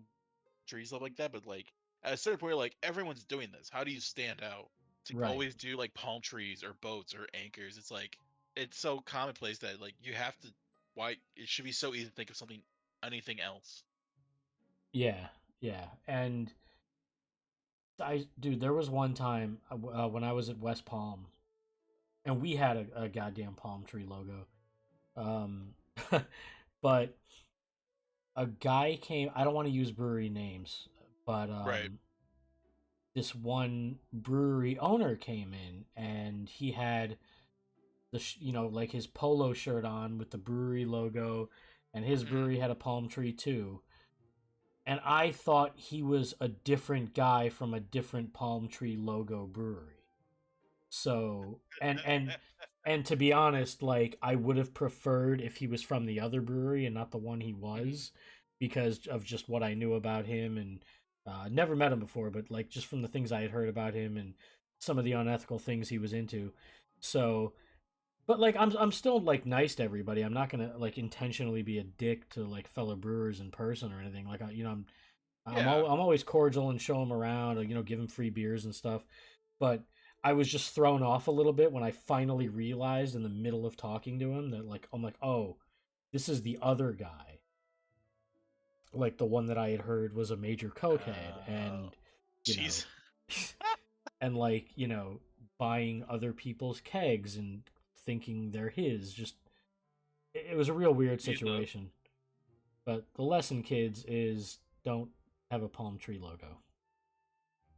A: tree stuff like that, but like at a certain point, like everyone's doing this. How do you stand out to
B: Right.
A: always do like palm trees or boats or anchors? It's like it's so commonplace that like you have to. Why it should be so easy to think of something, anything else.
B: Yeah. Yeah. And dude, there was one time when I was at West Palm and we had a goddamn palm tree logo. Um, but a guy came. I don't want to use brewery names, but
A: Right.
B: this one brewery owner came in and he had like his polo shirt on with the brewery logo, and his
A: Hmm.
B: brewery had a palm tree too. And I thought he was a different guy from a different palm tree logo brewery. So and to be honest, like I would have preferred if he was from the other brewery and not the one he
A: Hmm.
B: was, because of just what I knew about him, and never met him before, but like just from the things I had heard about him and some of the unethical things he was into. So But like I'm still like nice to everybody. I'm not gonna like intentionally be a dick to like fellow brewers in person or anything. Like
A: Yeah.
B: I'm always cordial and show them around, or, give them free beers and stuff. But I was just thrown off a little bit when I finally realized in the middle of talking to him that like I'm like, oh, this is the other guy, like the one that I had heard was a major cokehead,
A: Uh,
B: and you know,
A: Jeez.
B: and like buying other people's kegs and thinking they're his. Just it was a real weird
A: Jeez, though.
B: situation. But the lesson, kids, is don't have a palm tree logo.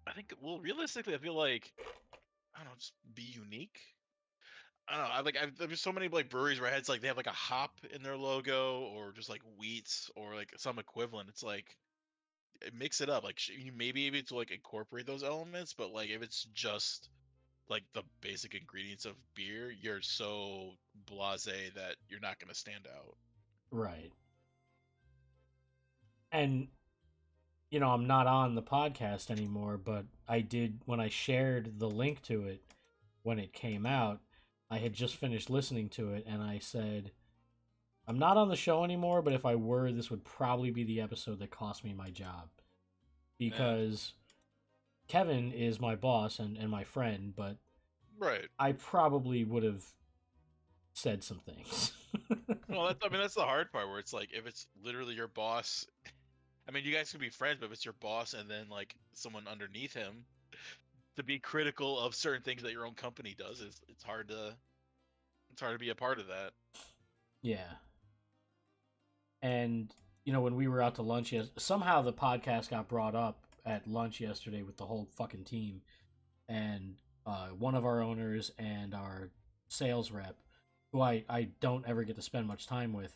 A: I think. Well, realistically, I feel like I don't know, just be unique. I don't know. There's so many like breweries where it's like they have like a hop in their logo or just like wheats or like some equivalent. It's like mix it up. Like you may be able to like incorporate those elements, but like if it's just like the basic ingredients of beer, you're so blasé that you're not going to stand out.
B: Right. And I'm not on the podcast anymore, but I did when I shared the link to it when it came out. I had just finished listening to it, and I said, I'm not on the show anymore, but if I were, this would probably be the episode that cost me my job.
A: Yeah.
B: Because Kevin is my boss and my friend, but
A: Right.
B: I probably would have said some things.
A: Well, that's the hard part where it's like if it's literally your boss. I mean, you guys can be friends, but if it's your boss and then like someone underneath him, to be critical of certain things that your own company does is it's hard to be a part of that.
B: Yeah. And when we were out to lunch, somehow the podcast got brought up at lunch yesterday with the whole fucking team, and one of our owners and our sales rep, who I don't ever get to spend much time with.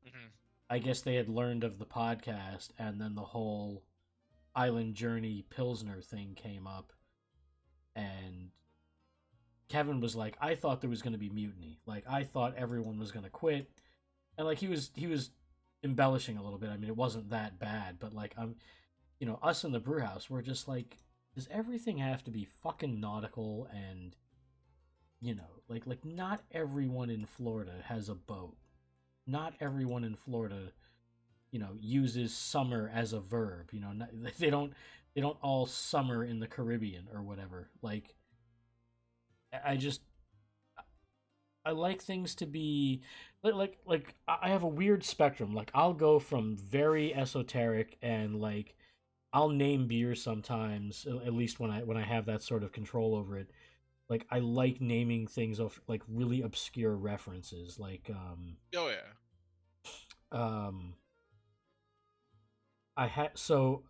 A: Hmm.
B: I guess they had learned of the podcast, and then the whole Island Journey Pilsner thing came up, and Kevin was like, "I thought there was going to be mutiny. Like, I thought everyone was going to quit." And like he was embellishing a little bit. I mean, it wasn't that bad, but like us in the brew house, we're just like, does everything have to be fucking nautical? And like not everyone in Florida has a boat. Not everyone in Florida, uses summer as a verb. Not, they don't all summer in the Caribbean or whatever. Like, I just I like things to be like I have a weird spectrum. Like I'll go from very esoteric and like I'll name beers sometimes, at least when I have that sort of control over it. Like I like naming things of like really obscure references. Like
A: Oh yeah.
B: um I had so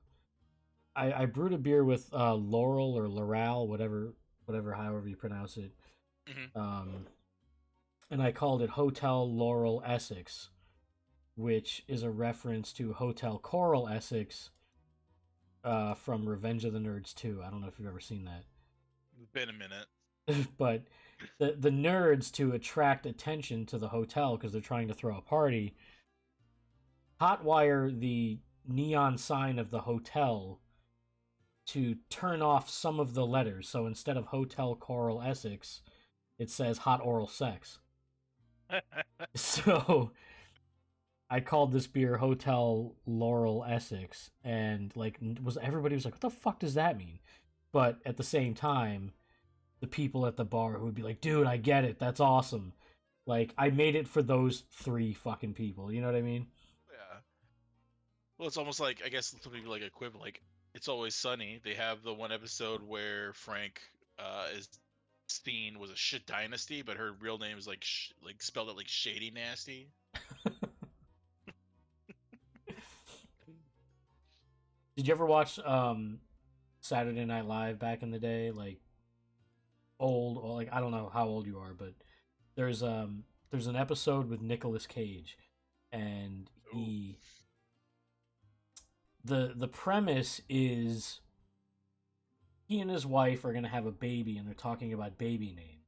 B: I brewed a beer with Laurel or Loral, whatever however you pronounce it.
A: Hmm.
B: Um and I called it Hotel Laurel Essex, which is a reference to Hotel Coral Essex from Revenge of the Nerds 2. I don't know if you've ever seen that.
A: It's been a minute.
B: But the nerds, to attract attention to the hotel because they're trying to throw a party, hotwire the neon sign of the hotel to turn off some of the letters. So instead of Hotel Coral Essex, it says Hot Oral Sex. So I called this beer Hotel Laurel Essex, and like everybody was like, "What the fuck does that mean?" But at the same time, the people at the bar who would be like, "Dude, I get it. That's awesome." Like I made it for those three fucking people. You know what I mean?
A: Yeah. Well, it's almost like I guess some people like equivalent. Like It's Always Sunny. They have the one episode where Frank is seen was a shit dynasty, but her real name is like spelled out like shady nasty.
B: Did you ever watch Saturday Night Live back in the day? Like old, or like I don't know how old you are, but there's there's an episode with Nicolas Cage, and
A: Ooh.
B: the premise is he and his wife are gonna have a baby, and they're talking about baby name,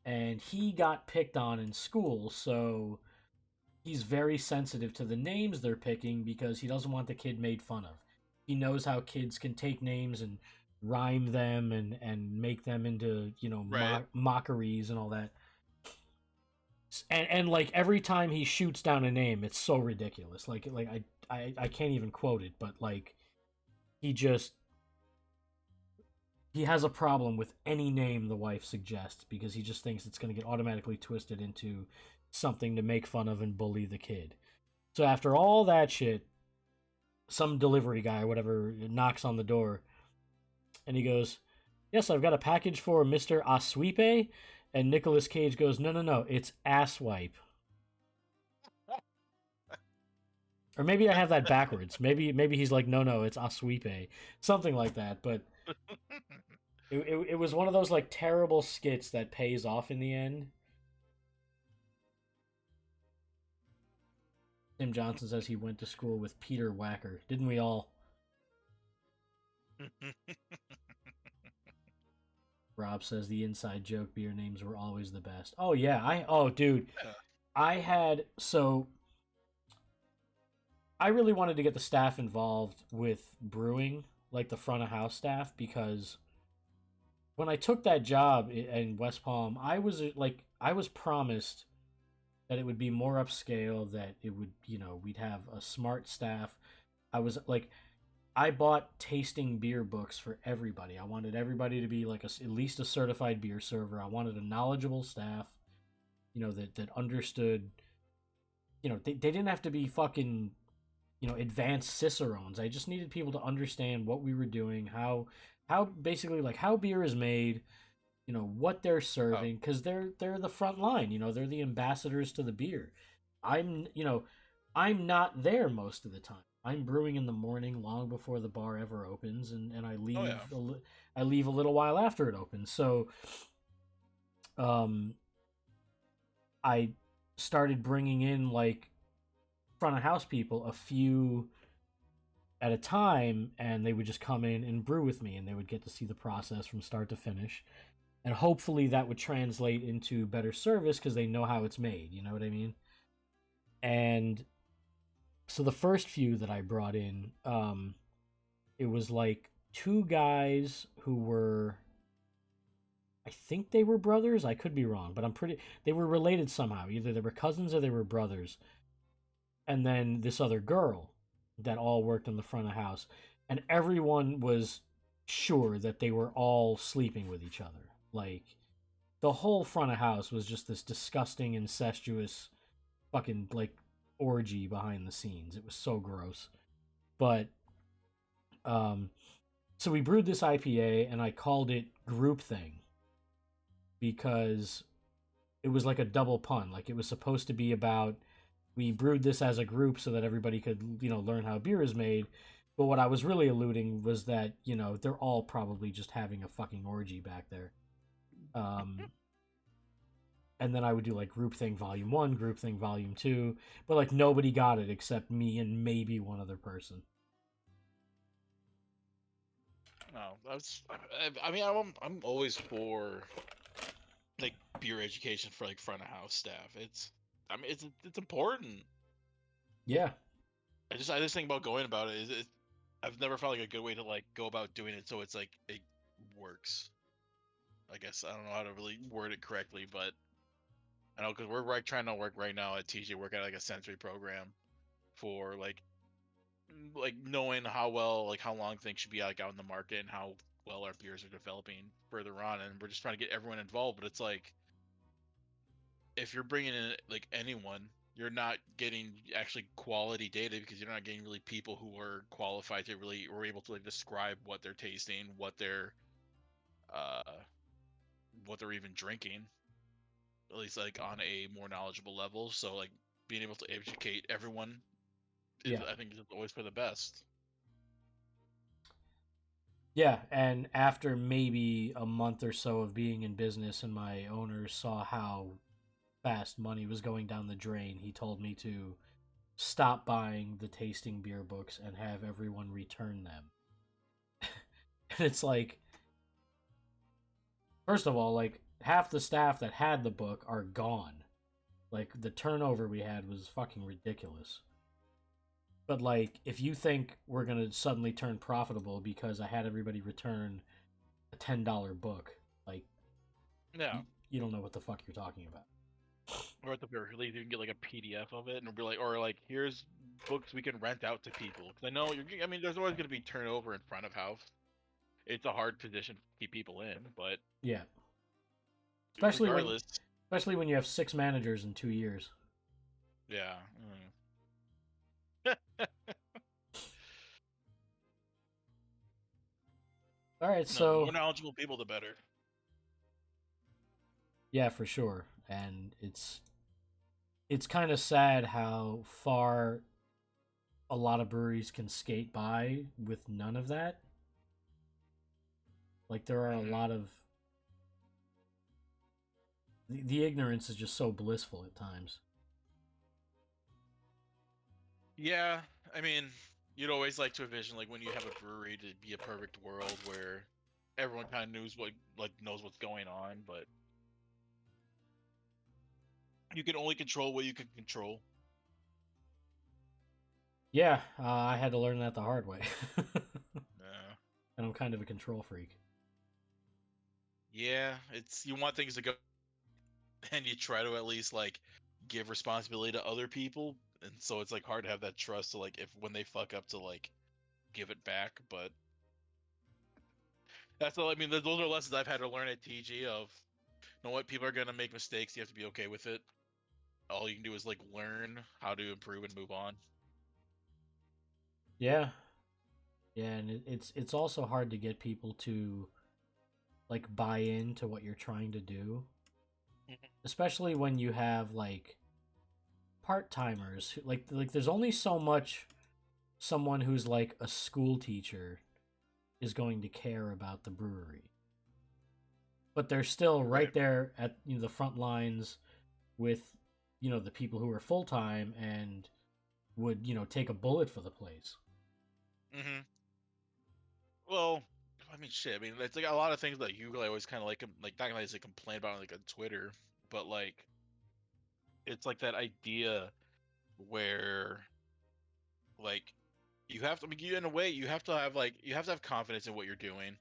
B: and he got picked on in school, so he's very sensitive to the names they're picking because he doesn't want the kid made fun of. He knows how kids can take names and rhyme them and make them into
A: Right.
B: mockeries and all that. And like every time he shoots down a name, it's so ridiculous. Like I can't even quote it, but like he just he has a problem with any name the wife suggests because he just thinks it's going to get automatically twisted into something to make fun of and bully the kid. So after all that shit, some delivery guy or whatever knocks on the door and he goes, "Yes, I've got a package for Mr. Aswipe." And Nicolas Cage goes, "No, no, no, it's asswipe." Or maybe I have that backwards. Maybe he's like, "No, no, it's Aswipe." Something like that, but it was one of those like terrible skits that pays off in the end. Tim Johnson says he went to school with Peter Wacker. Didn't we all? Rob says the inside joke beer names were always the best. Oh yeah, dude.
A: Yeah.
B: I really wanted to get the staff involved with brewing, like the front of house staff, because when I took that job in West Palm, I was promised that it would be more upscale, that it would, we'd have a smart staff. I was like, I bought tasting beer books for everybody. I wanted everybody to be like at least a certified beer server. I wanted a knowledgeable staff, that understood. They didn't have to be fucking, advanced cicerones. I just needed people to understand what we were doing, how basically like how beer is made, what they're serving, because they're the front line. They're the ambassadors to the beer. I'm not there most of the time. I'm brewing in the morning, long before the bar ever opens, and I leave.
A: Oh yeah.
B: I leave a little while after it opens. So, um, I started bringing in like front of house people, a few at a time, and they would just come in and brew with me, and they would get to see the process from start to finish, and hopefully that would translate into better service because they know how it's made. You know what I mean? And so the first few that I brought in, it was like two guys who were, I think they were brothers. I could be wrong, but they were related somehow. Either they were cousins or they were brothers. And then this other girl that all worked in the front of house. And everyone was sure that they were all sleeping with each other. Like, the whole front of house was just this disgusting, incestuous fucking, like, orgy behind the scenes. It was so gross. But, so we brewed this IPA, and I called it Group Thing because it was like a double pun. Like, it was supposed to be about, we brewed this as a group so that everybody could, learn how beer is made. But what I was really alluding was that, they're all probably just having a fucking orgy back there. And then I would do like Group Thing Volume 1, Group Thing Volume 2, but like nobody got it except me and maybe one other person.
A: No, I'm always for like beer education for like front of house staff. It's important.
B: Yeah.
A: I just think about going about it. I've never found like a good way to like go about doing it so it's like it works. I guess I don't know how to really word it correctly, but I know because we're trying to work right now at TJ, work at like a sensory program for like knowing how well, like how long things should be like out in the market and how well our beers are developing further on, and we're just trying to get everyone involved. But it's like if you're bringing in like anyone, you're not getting actually quality data because you're not getting really people who are qualified to really or able to like describe what they're tasting, uh what they're even drinking, at least like on a more knowledgeable level. So like being able to educate everyone is,
B: Yeah.
A: I think, is always for the best.
B: Yeah, and after maybe a month or so of being in business and my owners saw how fast money was going down the drain, he told me to stop buying the tasting beer books and have everyone return them. And it's like, first of all, like half the staff that had the book are gone. Like the turnover we had was fucking ridiculous. But like, if you think we're gonna suddenly turn profitable because I had everybody return a $10 book, like,
A: Yeah.
B: you don't know what the fuck you're talking about.
A: Or at the very least, you can get like a PDF of it, and it'll be like, or like, here's books we can rent out to people. Because I know I mean, there's always going to be turnover in front of house. It's a hard position to keep people in, but
B: Yeah, especially when
A: regardless,
B: especially when you have 6 managers in 2 years.
A: yeah.
B: All right,
A: No, the
B: so
A: more knowledgeable people, the better.
B: yeah, for sure, and it's kind of sad how far a lot of breweries can skate by with none of that. Like there are a
A: Mhm.
B: lot of the ignorance is just so blissful at times.
A: Yeah, I mean, you'd always like to envision like when you have a brewery to be a perfect world where everyone kind of knows what's going on, but you can only control what you can control.
B: Yeah, I had to learn that the hard way,
A: Yeah.
B: and I'm kind of a control freak.
A: Yeah, it's you want things to go and you try to at least like give responsibility to other people, and so it's like hard to have that trust to like if when they fuck up to like give it back, but that's all I mean, those are lessons I've had to learn at TG of you know what, people are gonna make mistakes, you have to be okay with it. All you can do is like learn how to improve and move on.
B: Yeah, yeah, and it's also hard to get people to like buy into what you're trying to do,
A: Mhm.
B: especially when you have like part timers. Like there's only so much someone who's like a school teacher is going to care about the brewery, but they're still
A: Right.
B: right there at the front lines with the people who are full time and would take a bullet for the place.
A: Hmm. Well, I mean, shit. I mean, it's like a lot of things that you really always kind of like not gonna say complain about like on Twitter, but like it's like that idea where like you have to. I mean, you in a way you have to have like you have to have confidence in what you're doing,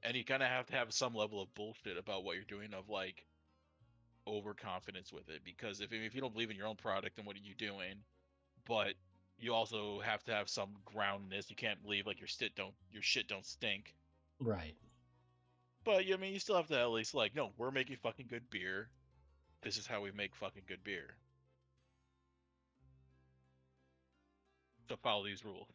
A: and you kind of have to have some level of bullshit about what you're doing of like overconfidence with it. Because if you don't believe in your own product and what are you doing, but you also have to have some groundness. You can't believe like your shit don't stink.
B: Right.
A: But I mean, you still have to at least like, no, we're making fucking good beer. This is how we make fucking good beer. So follow these rules.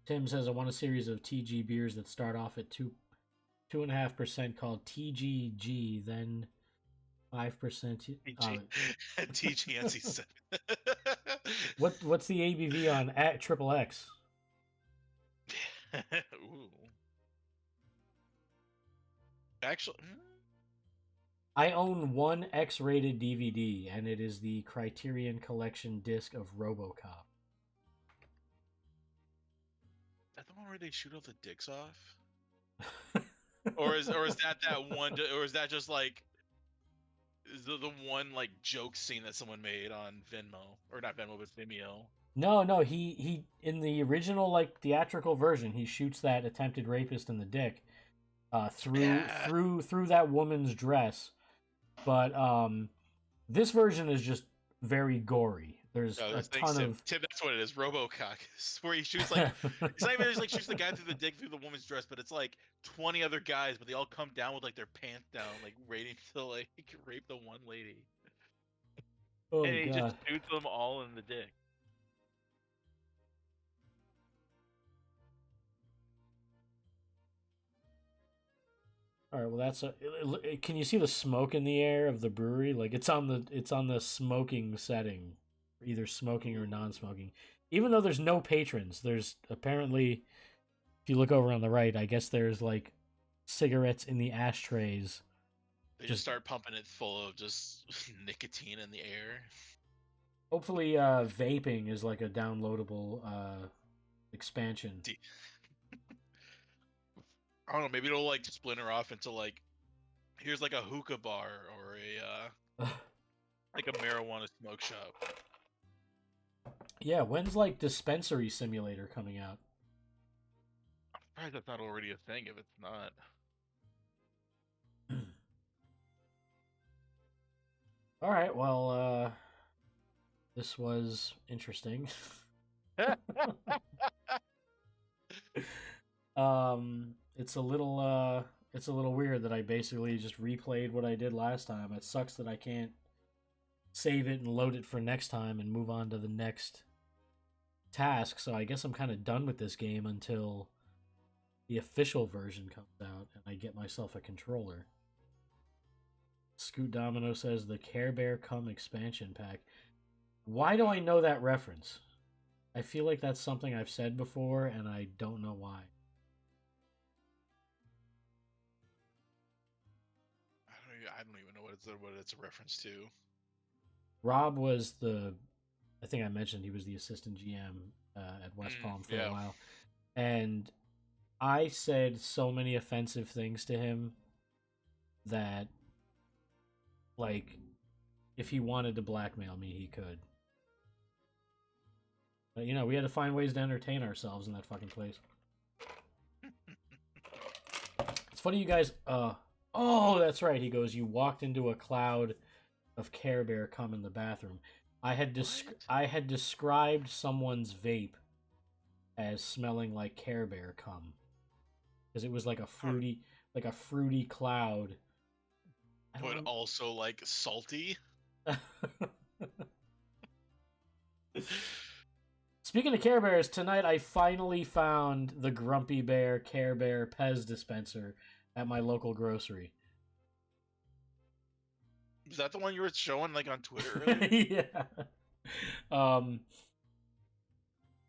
B: Tim says I want a series of TG beers that start off at 2.5% called TGG, then 5%.
A: TG, TGNC7.
B: What's the ABV on at triple X?
A: Ooh. Actually,
B: I own one X-rated DVD, and it is the Criterion Collection disc of RoboCop.
A: that the one where they shoot all the dicks off? Or is that one? Or is that just like is the one like joke scene that someone made on Venmo or not Venmo but Vimeo?
B: No, no, he in the original like theatrical version, he shoots that attempted rapist in the dick, through
A: Yeah.
B: through that woman's dress. But this version is just very gory. There's
A: No,
B: a
A: thanks,
B: ton
A: Tim.
B: of
A: Tim, that's what it is. Robocock. It's where he shoots like it's not even just like shoots the guy through the dick through the woman's dress, but it's like 20 other guys, but they all come down with like their pants down, like waiting to like rape the one lady, and
B: oh
A: he just
B: god.
A: shoots them all in the dick.
B: All right, well that's can you see the smoke in the air of the brewery? Like it's on the smoking setting, either smoking or
A: Ooh.
B: non-smoking. Even though there's no patrons, there's apparently, if you look over on the right, I guess there's like cigarettes in the ashtrays.
A: They just
B: Just
A: start pumping it full of just nicotine in the air.
B: hopefully vaping is like a downloadable expansion.
A: D- I don't know. Maybe it'll like splinter off into like here's like a hookah bar or a like a marijuana smoke shop.
B: Yeah, when's like Dispensary Simulator coming out?
A: surprised that's not already a thing if it's not.
B: All right, well, this was interesting. It's a little weird that I basically just replayed what I did last time. It sucks that I can't save it and load it for next time and move on to the next task. So I guess I'm kind of done with this game until the official version comes out and I get myself a controller. Scoot Domino says the Care Bear Come expansion pack. Why do I know that reference? I feel like that's something I've said before and I don't know why.
A: I don't even know what it's a reference to.
B: Rob was I think I mentioned he was the assistant GM at West Palm for a while. And I said so many offensive things to him that, like, if he wanted to blackmail me, he could. But, you know, we had to find ways to entertain ourselves in that fucking place. It's funny you guys, oh, that's right. He goes, you walked into a cloud of Care Bear cum in the bathroom. I had described someone's vape as smelling like Care Bear cum. Because it was like a fruity cloud.
A: But also like salty.
B: Speaking of Care Bears, tonight I finally found the Grumpy Bear Care Bear Pez dispenser at my local grocery.
A: Is that the one you were showing like on Twitter earlier?
B: Yeah.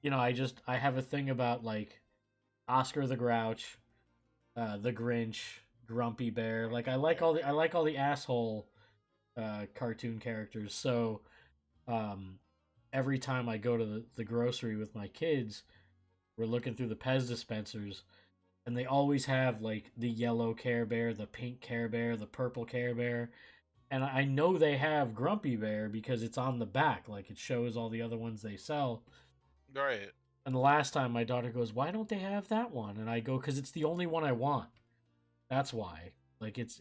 B: You know, I have a thing about like Oscar the Grouch, the Grinch, Grumpy Bear. Like I like all the asshole cartoon characters. So every time I go to the grocery with my kids, we're looking through the Pez dispensers, and they always have like the yellow Care Bear, the pink Care Bear, the purple Care Bear. And I know they have Grumpy Bear because it's on the back. Like, it shows all the other ones they sell.
A: Right.
B: And the last time my daughter goes, why don't they have that one? And I go, because it's the only one I want. That's why. Like, it's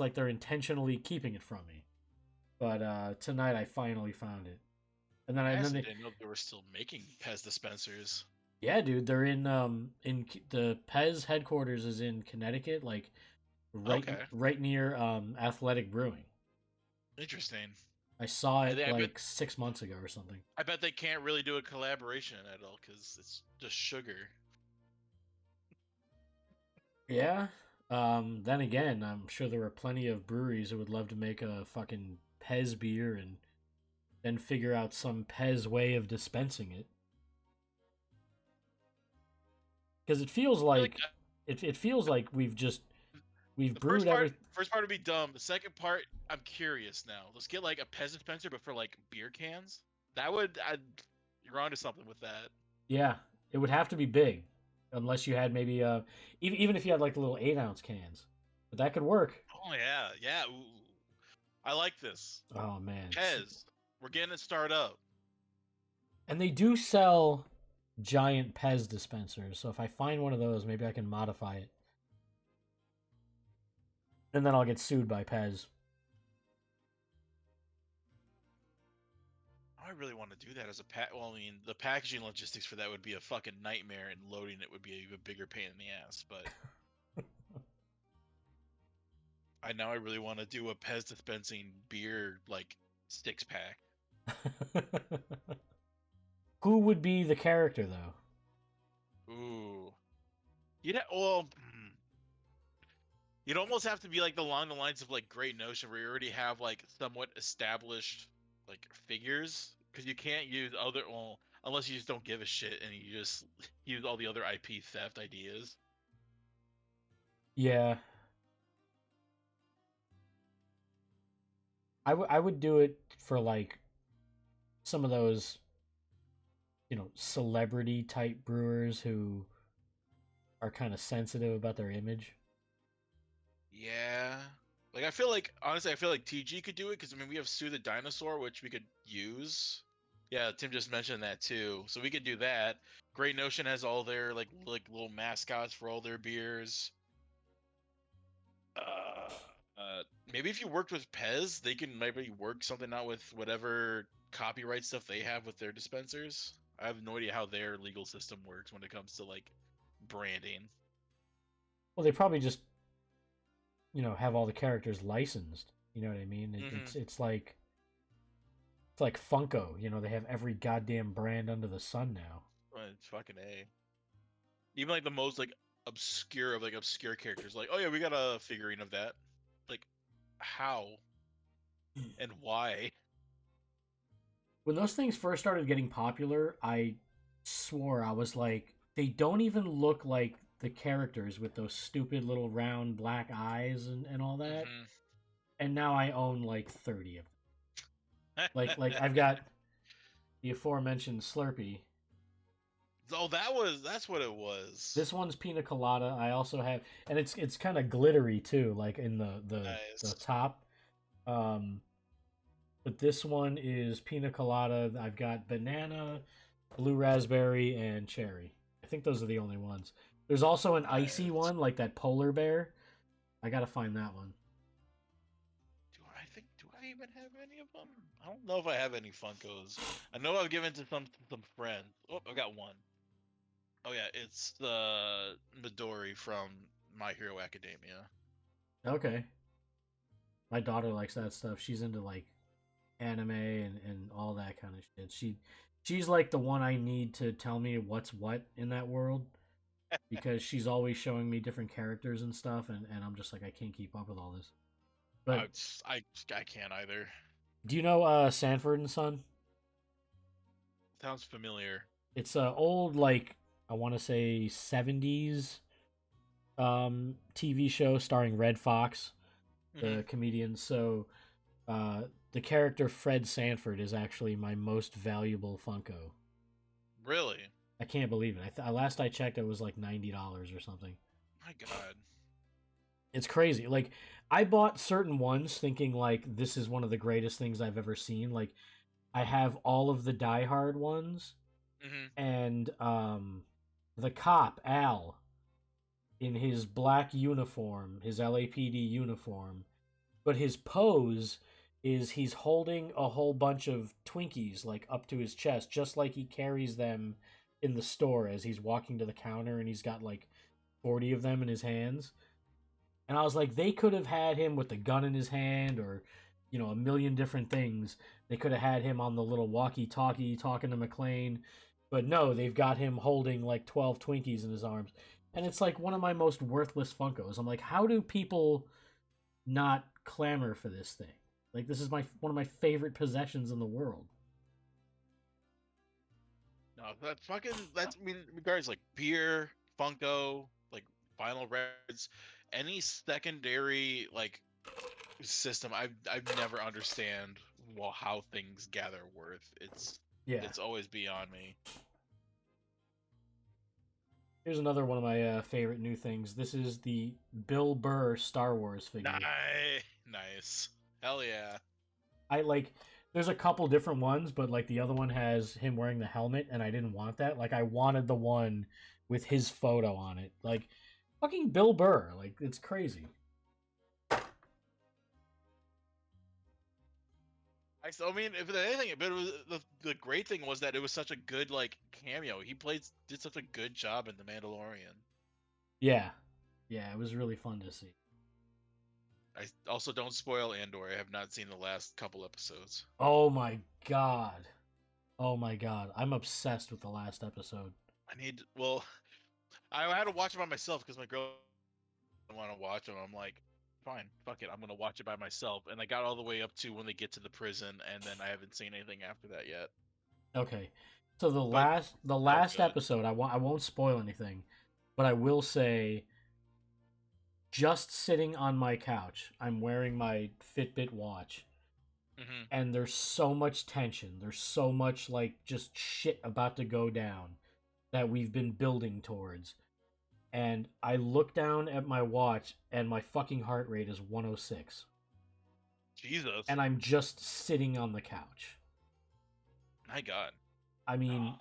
B: like they're intentionally keeping it from me. But tonight I finally found it. And then
A: I didn't know they were still making Pez dispensers.
B: Yeah, dude, they're in the Pez headquarters is in Connecticut, like right near Athletic Brewing.
A: Interesting.
B: I saw it like 6 months ago or something.
A: I bet they can't really do a collaboration at all because it's just sugar.
B: Yeah. Then again, I'm sure there are plenty of breweries who would love to make a fucking Pez beer and then figure out some Pez way of dispensing it. Because it feels like it feels like we've brewed everything.
A: First part would be dumb. The second part, I'm curious now. Let's get like a Pez dispenser, but for like beer cans. You're onto something with that.
B: Yeah, it would have to be big, unless you had maybe even if you had like the little 8-ounce cans, but that could work.
A: Oh yeah. Ooh. I like this.
B: Oh man,
A: Pez, we're getting it started up.
B: And they do sell giant Pez dispensers, so if I find one of those, maybe I can modify it. And then I'll get sued by Pez.
A: I really want to do that as a pack. Well, I mean, the packaging logistics for that would be a fucking nightmare, and loading it would be a even bigger pain in the ass. But I really want to do a Pez dispensing beer like 6-pack.
B: Who would be the character though?
A: Ooh, you'd almost have to be like along the lines of like Great Notion, where you already have like somewhat established like figures, because you can't use unless you just don't give a shit and you just use all the other IP theft ideas.
B: Yeah. I would do it for like some of those, you know, celebrity type brewers who are kind of sensitive about their image.
A: Yeah. Like, honestly, I feel like TG could do it, because, I mean, we have Sue the Dinosaur, which we could use. Yeah, Tim just mentioned that too. So we could do that. Great Notion has all their like little mascots for all their beers. Uh, Maybe if you worked with Pez, they can maybe work something out with whatever copyright stuff they have with their dispensers. I have no idea how their legal system works when it comes to like branding.
B: Well, they probably just have all the characters licensed. You know what I mean?
A: Mm-hmm.
B: It's like Funko. They have every goddamn brand under the sun now.
A: It's fucking A. Even like the most like obscure of like obscure characters, like, oh yeah, we got a figurine of that. Like, how and why?
B: When those things first started getting popular, I swore I was like, they don't even look like the characters with those stupid little round black eyes and all that.
A: Mm-hmm.
B: And now I own like 30 of them. Like I've got the aforementioned Slurpee.
A: Oh, that's what it was.
B: This one's pina colada. I also have, and it's kind of glittery too, like in the
A: Nice.
B: top. Um, but this one is pina colada. I've got banana, blue raspberry, and cherry. I think those are the only ones. There's also an icy
A: Nice.
B: one, like that polar bear. I gotta find that one.
A: Do I even have any of them? I don't know if I have any Funkos. I know I've given to some friends. Oh, I got one. Oh yeah, it's the Midori from My Hero Academia.
B: Okay. My daughter likes that stuff. She's into like anime and all that kind of shit. She's like the one I need to tell me what's what in that world because she's always showing me different characters and stuff and I'm just like I can't keep up with all this. But
A: I, I I can't either.
B: do you know Sanford and Son?
A: Sounds familiar.
B: It's a old like I want to say 70s TV show starring Red Fox,
A: Hmm.
B: the comedian. So uh the character Fred Sanford is actually my most valuable Funko.
A: Really?
B: I can't believe it. Last I checked, it was like $90 or something.
A: My God.
B: It's crazy. Like I bought certain ones thinking like this is one of the greatest things I've ever seen. Like I have all of the Die Hard ones
A: Hmm.
B: and the cop Al in his black uniform, his LAPD uniform, but his pose is he's holding a whole bunch of Twinkies like up to his chest, just like he carries them in the store as he's walking to the counter, and he's got like 40 of them in his hands. And I was like, they could have had him with the gun in his hand, or a million different things. They could have had him on the little walkie-talkie talking to McClane, but no, they've got him holding like 12 Twinkies in his arms, and it's like one of my most worthless Funkos. I'm like, how do people not clamor for this thing? Like this is my one of my favorite possessions in the world.
A: No, that's I mean, regards like beer, Funko, like vinyl records, any secondary like system. I've never understand how things gather worth.
B: Yeah.
A: It's always beyond me.
B: Here's another one of my favorite new things. This is the Bill Burr Star Wars figure.
A: Nice. Hell yeah.
B: I like there's a couple different ones, but like the other one has him wearing the helmet and I didn't want that. Like I wanted the one with his photo on it. Like fucking Bill Burr. Like it's crazy.
A: I mean, if anything, but it was the great thing was that it was such a good like cameo. Did such a good job in The Mandalorian.
B: Yeah. Yeah, it was really fun to see.
A: I also don't spoil Andor. I have not seen the last couple episodes.
B: Oh my god. Oh my god. I'm obsessed with the last episode.
A: Well, I had to watch it by myself because my girl didn't want to watch them. I'm like, fine, fuck it, I'm gonna watch it by myself. And I got all the way up to when they get to the prison, and then I haven't seen anything after that yet.
B: Okay. So the
A: But so
B: last
A: good.
B: episode, I won't spoil anything, but I will say just sitting on my couch, I'm wearing my Fitbit watch,
A: Hmm.
B: and there's so much tension. There's so much like just shit about to go down that we've been building towards. And I look down at my watch and my fucking heart rate is 106.
A: Jesus.
B: And I'm just sitting on the couch.
A: My God.
B: I mean,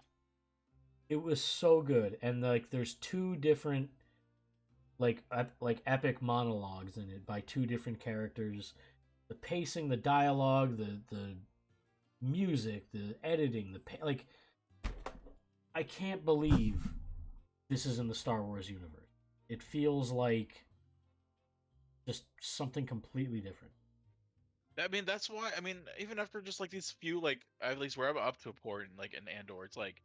B: it was so good, and like there's two different like epic monologues in it by two different characters. The pacing, the dialogue, the music, the editing, like I can't believe this is in the Star Wars universe. It feels like just something completely different.
A: I mean, that's why. I mean, even after just like these few, like at least we're up to a point, like in Andor, it's like,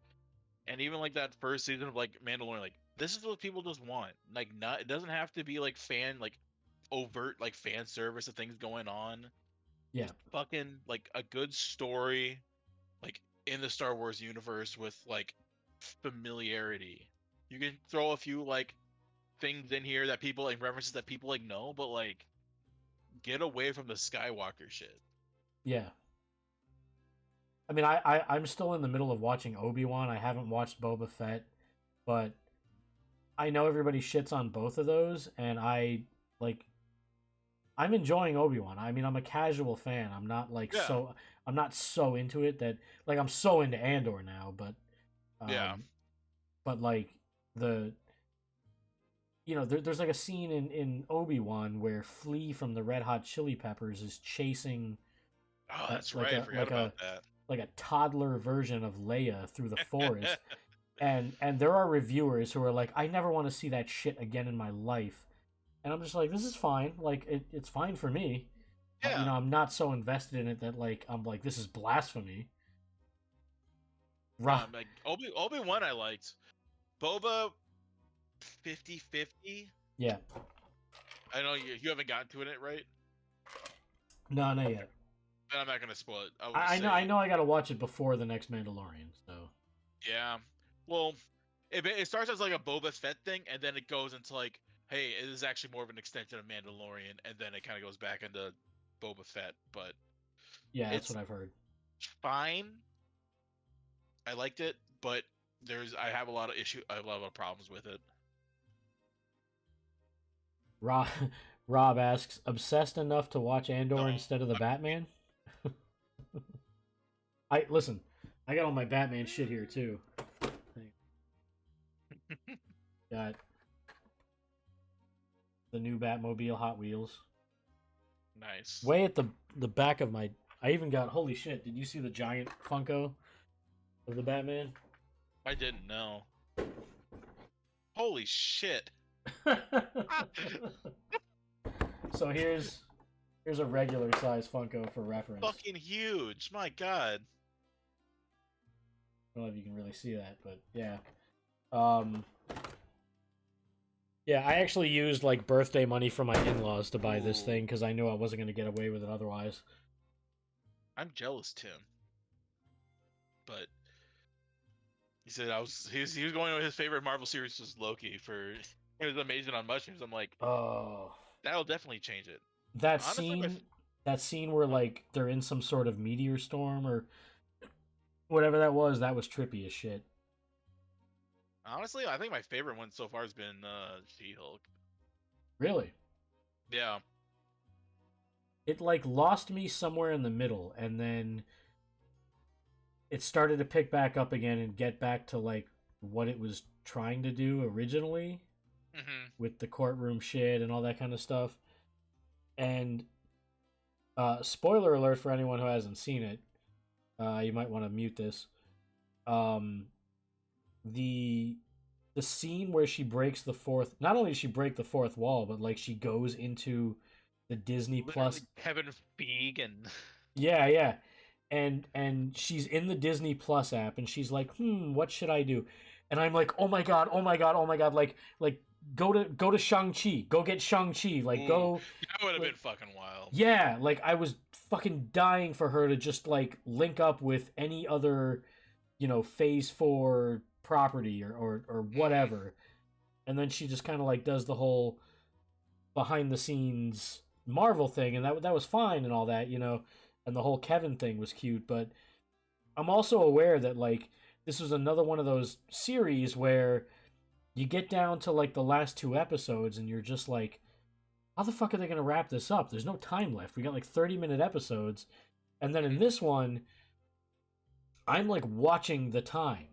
A: and even like that first season of like Mandalorian, like this is what people just want. Like, not it doesn't have to be like overt like fan service of things going on.
B: Yeah.
A: Just fucking like a good story, like in the Star Wars universe with like familiarity. You can throw a few like things in here that people like references that people like know, but like get away from the Skywalker shit.
B: Yeah. I mean, I'm still in the middle of watching Obi-Wan. I haven't watched Boba Fett, but I know everybody shits on both of those, and like I'm enjoying Obi-Wan. I mean, I'm a casual fan.
A: Yeah,
B: I'm not so into it that like I'm so into Andor now,
A: yeah.
B: um but like the there's like a scene in Obi-Wan where Flea from the Red Hot Chili Peppers is chasing
A: Oh, that's
B: like
A: right. I
B: a
A: forgot about that.
B: like a toddler version of Leia through the forest. And there are reviewers who are like, I never want to see that shit again in my life. And I'm just like, this is fine. Like it's fine for me.
A: Yeah.
B: I'm not so invested in it that like I'm like this is blasphemy.
A: No,
B: Ra-
A: I'm like Obi-Wan I liked. Boba 50-50.
B: yeah.
A: I know you haven't gotten to it, right?
B: No, not yet.
A: Then I'm not gonna spoil it. I will just say,
B: I know I gotta watch it before the next Mandalorian, so
A: yeah. Well, it starts as like a Boba Fett thing, and then it goes into like, hey, it is actually more of an extension of Mandalorian, and then it kind of goes back into Boba Fett. But
B: yeah, that's
A: it's
B: what I've heard.
A: fine. I liked it, but I have I have a lot of problems with it.
B: Rob Rob asks, obsessed enough to watch Andor
A: No.
B: instead of the Batman? I listen, I got all my Batman shit here too. Got the new Batmobile Hot Wheels.
A: Nice.
B: Way at the back of my I even got holy shit, did you see the giant Funko of the Batman?
A: I didn't know. Holy shit.
B: So here's a regular size Funko for reference.
A: Fucking huge. My God.
B: I don't know if you can really see that, but yeah. Um Yeah, I actually used like birthday money from my in-laws to buy this thing because I knew I wasn't going to get away with it otherwise.
A: I'm jealous, Tim. But he said he was going with his favorite Marvel series was Loki for it was amazing on mushrooms. I'm like,
B: Oh,
A: that'll definitely change it.
B: that
A: Honestly,
B: scene, that scene where like they're in some sort of meteor storm or whatever that was trippy as shit.
A: honestly, I think my favorite one so far has been She-Hulk.
B: Really?
A: Yeah.
B: It like lost me somewhere in the middle and then it started to pick back up again and get back to like what it was trying to do originally with the courtroom shit and all that kind of stuff. And spoiler alert for anyone who hasn't seen it, you might want to mute this. Um, the scene where she breaks the fourth, not only does she break the fourth wall, but like she goes into the Disney
A: Literally
B: Plus.
A: Kevin Feige and
B: Yeah, and she's in the Disney Plus app, and she's like, what should I do? And I'm like, oh my god, like go to Shang-Chi, go get Shang-Chi, like go.
A: that would have
B: Like,
A: been fucking wild.
B: yeah, like I was fucking dying for her to just like link up with any other, Phase 4 property or whatever. And then she just kind of like does the whole behind the scenes Marvel thing, and that was fine and all that, and the whole Kevin thing was cute, but I'm also aware that like this was another one of those series where you get down to like the last two episodes and you're just like, how the fuck are they going to wrap this up? There's no time left. We got like 30-minute episodes. And then in this one, I'm like watching the time.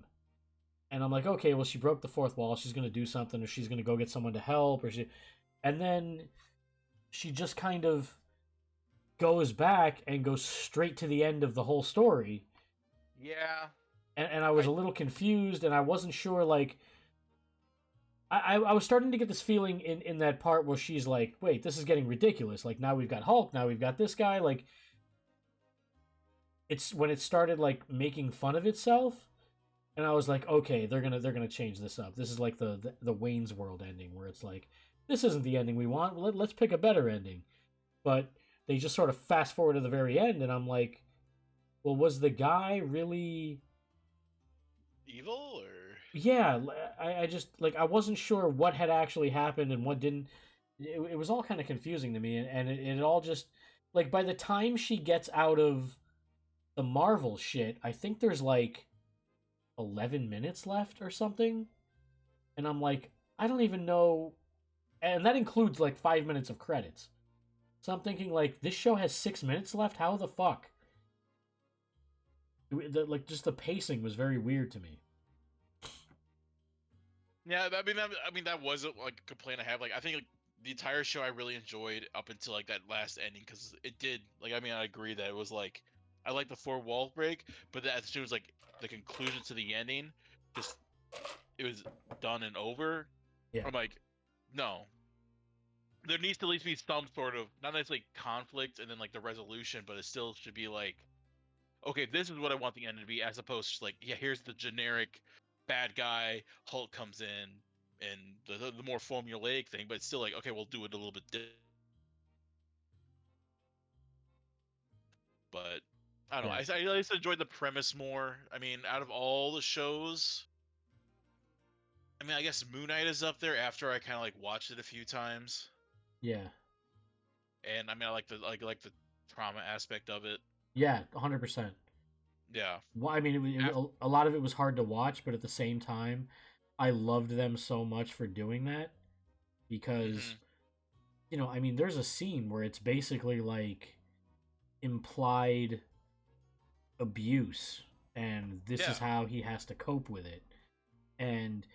B: And I'm like, okay, well, she broke the fourth wall. She's gonna do something, or she's gonna go get someone to help, and then she just kind of goes back and goes straight to the end of the whole story.
A: Yeah,
B: And I was
A: I
B: a little confused, and I wasn't sure. Like, I was starting to get this feeling in that part where she's like, wait, this is getting ridiculous. Like, now we've got Hulk, now we've got this guy. Like, it's when it started like making fun of itself, and I was like, okay, they're gonna change this up. This is like the Wayne's World ending, where it's like, this isn't the ending we want. Let's pick a better ending. But they just sort of fast forward to the very end, and I'm like, well, was the guy really?
A: evil or
B: Yeah, I just like I wasn't sure what had actually happened and what didn't. It was all kind of confusing to me, and it all just like by the time she gets out of the Marvel shit, I think there's like 11 minutes left or something, and I'm like, I don't even know, and that includes like 5 minutes of credits. So I'm thinking like this show has 6 minutes left. How the fuck? Like just the pacing was very weird to me.
A: yeah. That wasn't like a complaint I have. Like I think like, the entire show I really enjoyed up until like that last ending because it did like I agree that it was like I like the four wall break, but that as soon as like the conclusion to the ending, just it was done and over.
B: Yeah,
A: I'm like, no, there needs to at least be some sort of not necessarily conflict and then like the resolution, but it still should be like, okay, this is what I want the end to be, as opposed to like, yeah, here's the generic bad guy, Hulk comes in, and the more formulaic thing, but it's still like, okay, we'll do it a little bit different. But I don't know.
B: yeah.
A: I at least enjoyed the premise more. I mean, out of all the shows, I mean, I guess Moon Knight is up there after I kind of like watched it a few times,
B: Yeah.
A: and I mean, I like the trauma aspect of it.
B: Yeah, 100%.
A: Yeah.
B: Well, I mean,
A: After,
B: a lot of it was hard to watch, but at the same time, I loved them so much for doing that because,
A: hmm
B: I mean, there's a scene where it's basically like implied abuse, and this is
A: Yeah.
B: how he has to cope with it. And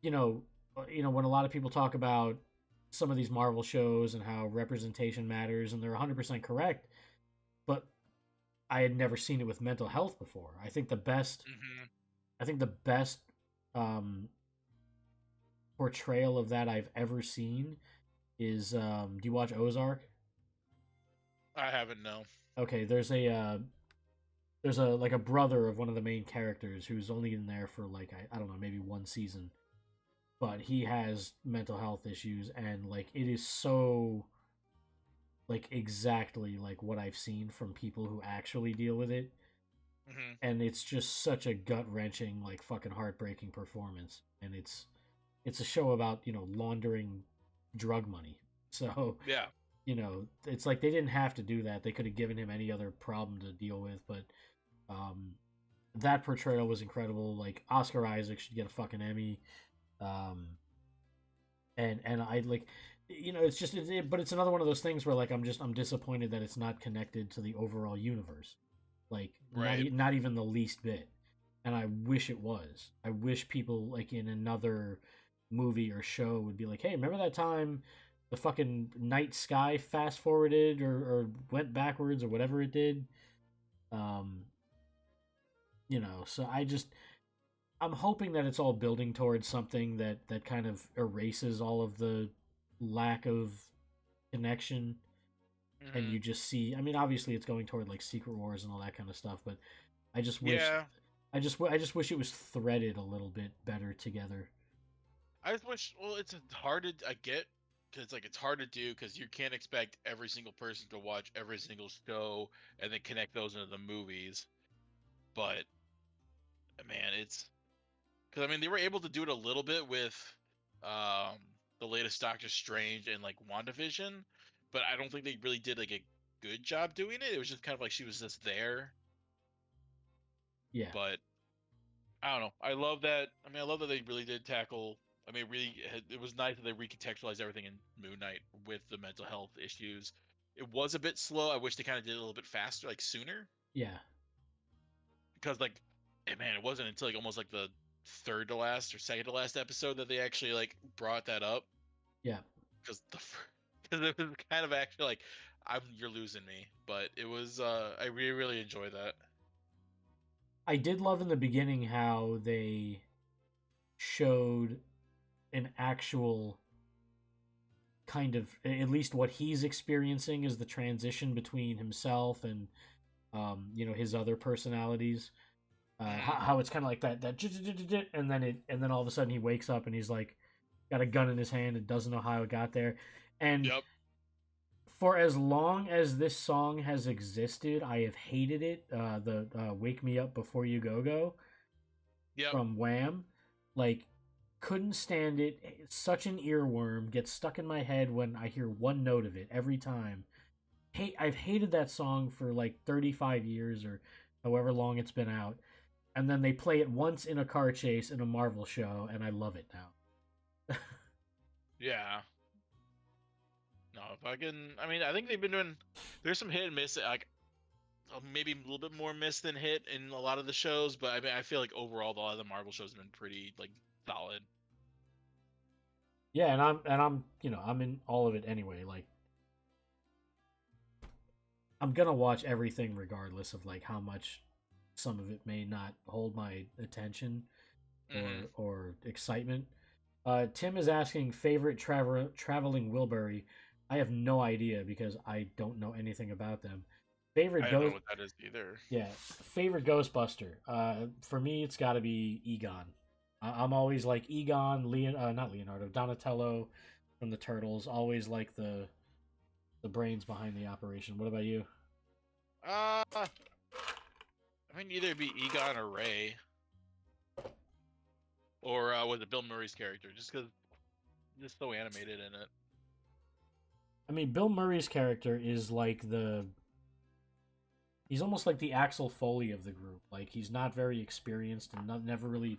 B: you know, when a lot of people talk about some of these Marvel shows and how representation matters, and they're 100% correct, but I had never seen it with mental health before.
A: hmm
B: I think the best um, portrayal of that I've ever seen is do you watch Ozark?
A: I haven't no.
B: Okay, there's a like a brother of one of the main characters who's only in there for like I don't know, maybe one season, but he has mental health issues, and like it is so like exactly like what I've seen from people who actually deal with it,
A: hmm
B: and it's just such a gut-wrenching like fucking heartbreaking performance, and it's a show about laundering drug money. So
A: Yeah.
B: it's like they didn't have to do that. They could have given him any other problem to deal with, but um that portrayal was incredible. Like Oscar Isaac should get a fucking Emmy. um and I like, it's just but it's another one of those things where like I'm disappointed that it's not connected to the overall universe, like
A: Right.
B: not even the least bit. And I wish it was. I wish people like in another movie or show would be like, hey, remember that time the fucking night sky fast forwarded or went backwards or whatever it did. um so I'm hoping that it's all building towards something that kind of erases all of the lack of connection, and
A: hmm
B: you just see. I mean, obviously, it's going toward like Secret Wars and all that kind of stuff, but I just wish,
A: Yeah.
B: I just wish it was threaded a little bit better together.
A: I just wish. Well, it's hard to I get because like it's hard to do because you can't expect every single person to watch every single show and then connect those into the movies. But man, it's because I mean they were able to do it a little bit with um the latest Doctor Strange and like WandaVision, but I don't think they really did like a good job doing it. It was just kind of like she was just there.
B: Yeah,
A: But I don't know. I love that. I mean, I love that they really did tackle. I mean, it was nice that they recontextualized everything in Moon Knight with the mental health issues. It was a bit slow. I wish they kind of did it a little bit faster, like sooner,
B: yeah,
A: because like And man, it wasn't until like almost like the third to last or second to last episode that they actually like brought that up.
B: Yeah.
A: Because because it was kind of actually like you're losing me, but it was I really enjoy that.
B: I did love in the beginning how they showed an actual kind of, at least what he's experiencing is the transition between himself and his other personalities. How it's kind of like that, and then all of a sudden he wakes up and he's like got a gun in his hand and doesn't know how it got there. And
A: Yep.
B: for as long as this song has existed, I have hated it. The "Wake Me Up Before You Go Go"
A: Yep.
B: from Wham, like couldn't stand it. It's such an earworm. Gets stuck in my head when I hear one note of it every time. I've hated that song for like 35 years or however long it's been out. And then they play it once in a car chase in a Marvel show, and I love it now.
A: Yeah. No, if I can, I mean, I think they've been doing. There's some hit and miss, like maybe a little bit more miss than hit in a lot of the shows, but I mean, I feel like overall, a lot of the Marvel shows have been pretty like solid.
B: Yeah, and I'm I'm in all of it anyway. Like I'm gonna watch everything regardless of like how much some of it may not hold my attention
A: Mm-hmm.
B: or excitement. Tim is asking favorite traveling Wilbury. I have no idea because I don't know anything about them. Favorite
A: I don't know
B: ghost,
A: what that is either.
B: yeah, favorite Ghostbuster. For me, it's got to be Egon. I'm always like Egon, not Leonardo, Donatello from the Turtles. Always like the brains behind the operation. What about you?
A: I mean, either be Egon or Ray, or was it Bill Murray's character? Just because, just so animated in it.
B: I mean, Bill Murray's character is like he's almost like the Axel Foley of the group. Like he's not very experienced and never really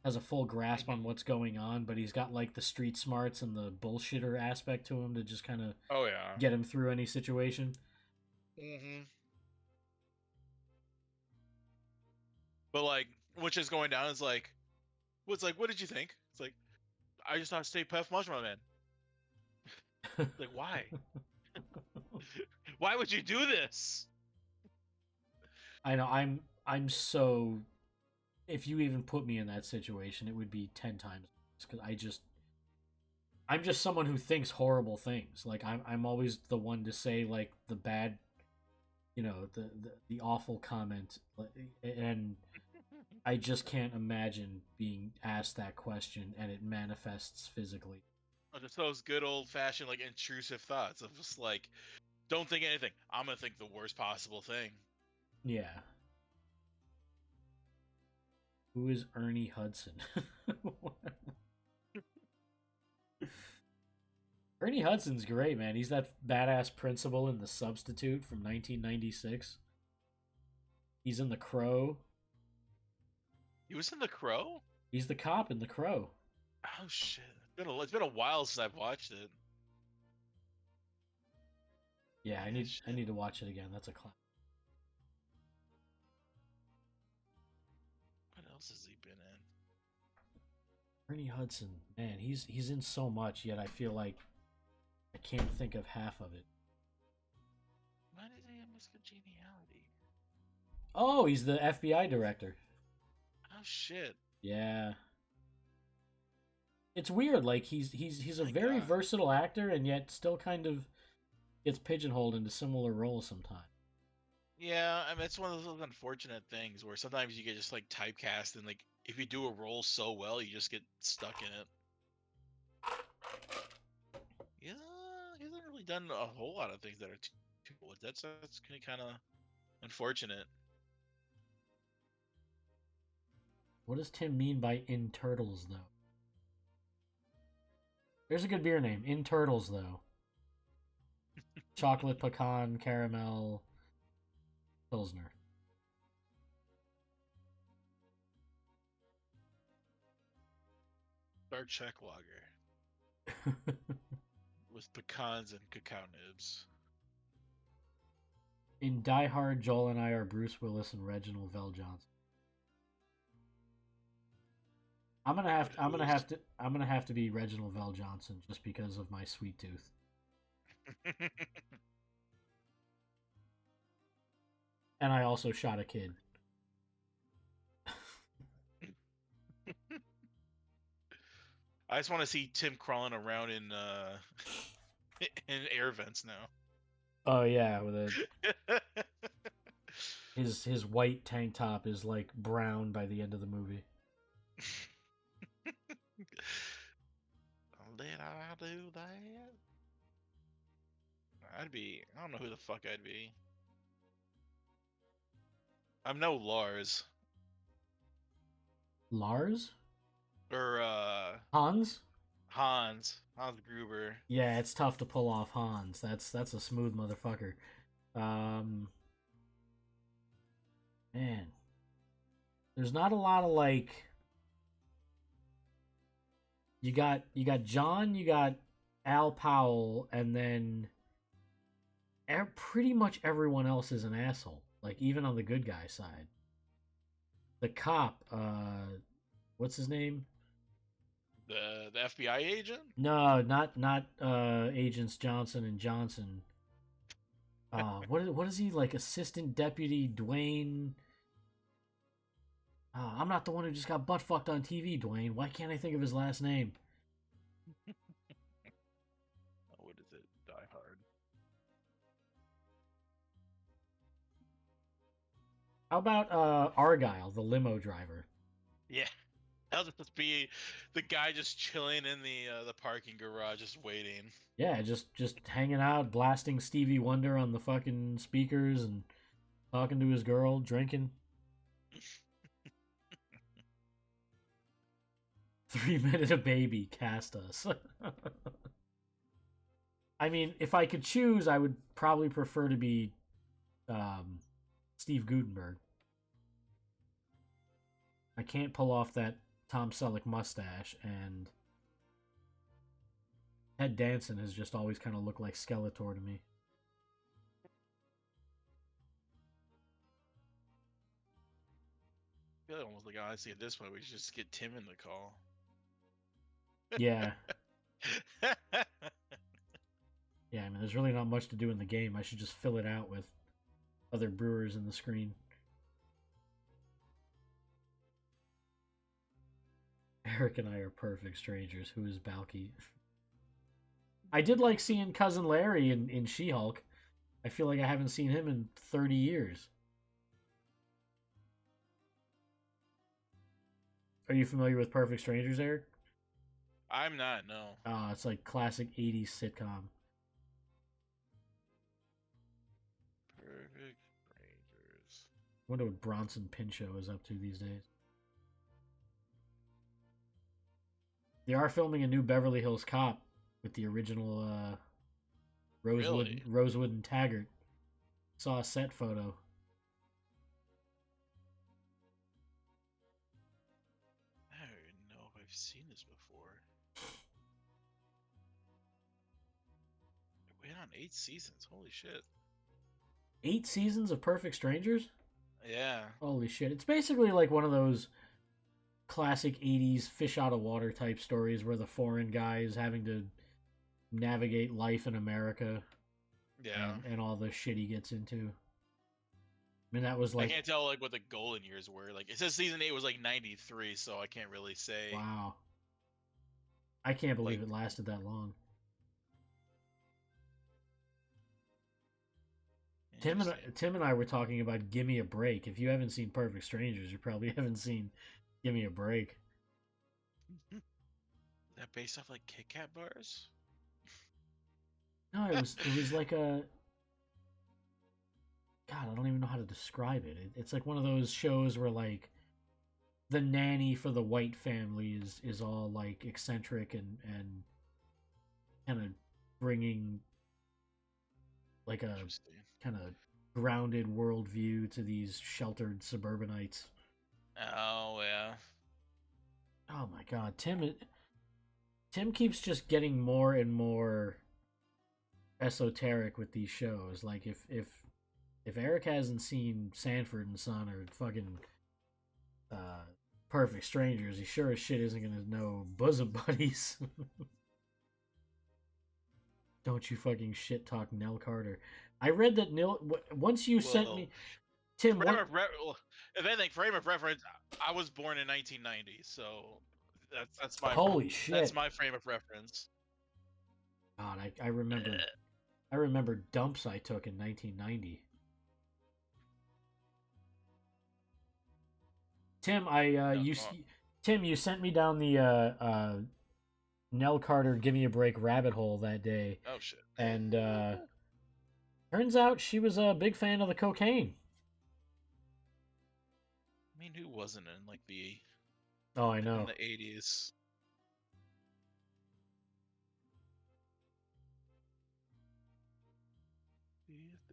B: has a full grasp
A: Mm-hmm.
B: on what's going on, but he's got like the street smarts and the bullshitter aspect to him to just kind of
A: Oh yeah.
B: get him through any situation.
A: Mm-hmm. But like, which is going down is like, what's like, what did you think? It's like, I just thought Stay Puft Marshmallow Man. Like, why? Why would you do this?
B: I know I'm so, if you even put me in that situation, it would be 10 times because I'm just someone who thinks horrible things. Like I'm always the one to say like the bad, the awful comment, and I just can't imagine being asked that question and it manifests physically.
A: Just those good old fashioned like intrusive thoughts of just like, don't think anything. I'm gonna think the worst possible thing.
B: Yeah. Who is Ernie Hudson? Ernie Hudson's great, man. He's that badass principal in The Substitute from 1996. He's in The Crow.
A: He was in The Crow.
B: He's the cop in The Crow.
A: Oh shit! It's been a while since I've watched it.
B: Yeah, I
A: Yeah,
B: need to watch it again. That's a classic.
A: what else has he been in?
B: Ernie Hudson, man, he's in so much, yet I feel like I can't think of half of it.
A: Why did he have Miss Congeniality?
B: Oh, he's the FBI director.
A: Oh shit!
B: Yeah. It's weird, like he's a
A: My
B: very
A: God.
B: versatile actor and yet still kind of gets pigeonholed into similar roles sometimes.
A: Yeah, I mean it's one of those unfortunate things where sometimes you get just like typecast and like if you do a role so well, you just get stuck in it. Yeah, he hasn't really done a whole lot of things that are too good. That's kind of unfortunate.
B: What does Tim mean by in turtles though? There's a good beer name. In turtles though. Chocolate pecan caramel pilsner.
A: Dark Czech lager with pecans and cacao nibs.
B: In Die Hard, Joel and I are Bruce Willis and Reginald VelJohnson. I'm gonna have to be Reginald Vell Johnson just because of my sweet tooth. And I also shot a kid.
A: I just want to see Tim crawling around in in air vents now.
B: Oh yeah, with his white tank top is like brown by the end of the movie.
A: Did I do that? I don't know who the fuck I'd be. I'm no Lars.
B: Lars?
A: Or
B: Hans?
A: Hans Gruber.
B: Yeah, it's tough to pull off Hans. That's a smooth motherfucker. Man, there's not a lot of like. You got John, you got Al Powell, and then pretty much everyone else is an asshole. Like even on the good guy side, the cop, what's his name?
A: The FBI agent?
B: No, not agents Johnson and Johnson. What is he like? Assistant Deputy Dwayne. I'm not the one who just got butt fucked on TV, Dwayne. Why can't I think of his last name?
A: What is it? Die Hard.
B: How about Argyle, the limo driver?
A: Yeah. That'll just be the guy just chilling in the parking garage, just waiting.
B: Yeah, just hanging out, blasting Stevie Wonder on the fucking speakers and talking to his girl, drinking. 3 Minute a Baby cast us. I mean, if I could choose, I would probably prefer to be Steve Guttenberg. I can't pull off that Tom Selleck mustache, and Ted Danson has just always kind of looked like Skeletor to me.
A: I feel like almost like honestly at this point we should just get Tim in the call.
B: Yeah. Yeah, I mean, there's really not much to do in the game. I should just fill it out with other brewers in the screen. Eric and I are perfect strangers. Who is Balky? I did like seeing Cousin Larry in She-Hulk. I feel like I haven't seen him in 30 years. Are you familiar with Perfect Strangers, Eric?
A: I'm not, no.
B: It's like classic 80s sitcom.
A: Perfect Strangers.
B: Wonder what Bronson Pinchot is up to these days. They are filming a new Beverly Hills Cop with the original Rosewood and Taggart. Saw a set photo.
A: I don't even know if I've seen this before. It went on 8 seasons. Holy shit.
B: 8 seasons of Perfect Strangers?
A: Yeah.
B: Holy shit. It's basically like one of those classic 80s fish out of water type stories where the foreign guy is having to navigate life in America.
A: Yeah.
B: And all the shit he gets into. I mean, that was like...
A: I can't tell like what the golden years were. Like, it says season 8 was like 93, so I can't really say.
B: Wow. I can't believe it lasted that long. Tim and I were talking about Gimme a Break. If you haven't seen Perfect Strangers, you probably haven't seen Gimme a Break.
A: Is that based off like Kit Kat bars?
B: No, it was like a... God, I don't even know how to describe it. It's like one of those shows where like the nanny for the white family is all like eccentric and kind of bringing like a kind of grounded worldview to these sheltered suburbanites.
A: Oh yeah.
B: Oh my god, Tim keeps just getting more and more esoteric with these shows. Like if Eric hasn't seen Sanford and Son or fucking Perfect strangers. He sure as shit isn't gonna know bosom buddies. Don't you fucking shit talk Nell Carter. I read that once you sent me Tim.
A: Frame of if anything, frame of reference. I was born in 1990, so that's my
B: holy shit.
A: That's my frame of reference.
B: God, I remember. I remember dumps I took in 1990. Tim, Tim, you sent me down the Nell Carter "Give Me a Break" rabbit hole that day.
A: Oh shit!
B: And turns out she was a big fan of the cocaine.
A: I mean, who wasn't in like the?
B: Oh, I know.
A: In the 80s.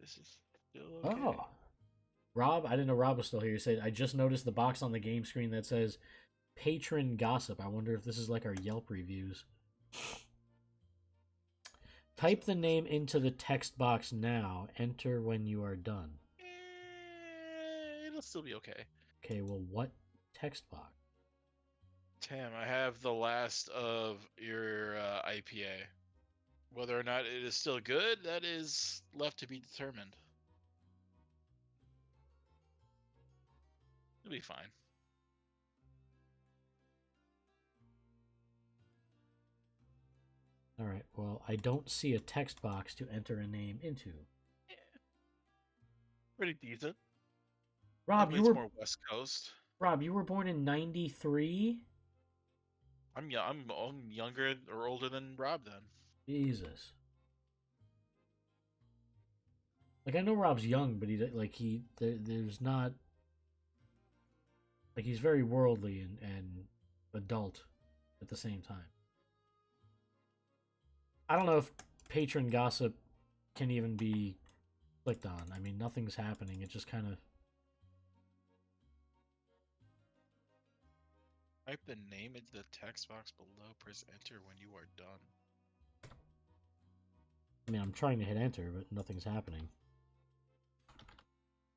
A: This is still okay.
B: Oh, Rob, I didn't know Rob was still here. He said, "I just noticed the box on the game screen that says patron gossip. I wonder if this is like our Yelp reviews." Type the name into the text box now. Enter when you are done.
A: It'll still be okay.
B: Okay, well, what text box?
A: Tim, I have the last of your IPA. Whether or not it is still good, that is left to be determined. It'll be fine.
B: All right. Well, I don't see a text box to enter a name into.
A: Yeah. Pretty decent.
B: Rob,
A: you were more West Coast.
B: Rob, you were born in '93.
A: I'm younger or older than Rob then.
B: Jesus. Like I know Rob's young, but there's not like he's very worldly and adult at the same time. I don't know if patron gossip can even be clicked on. I mean, nothing's happening. It just kind of.
A: Type the name into the text box below. Press enter when you are done.
B: I mean, I'm trying to hit enter, but nothing's happening.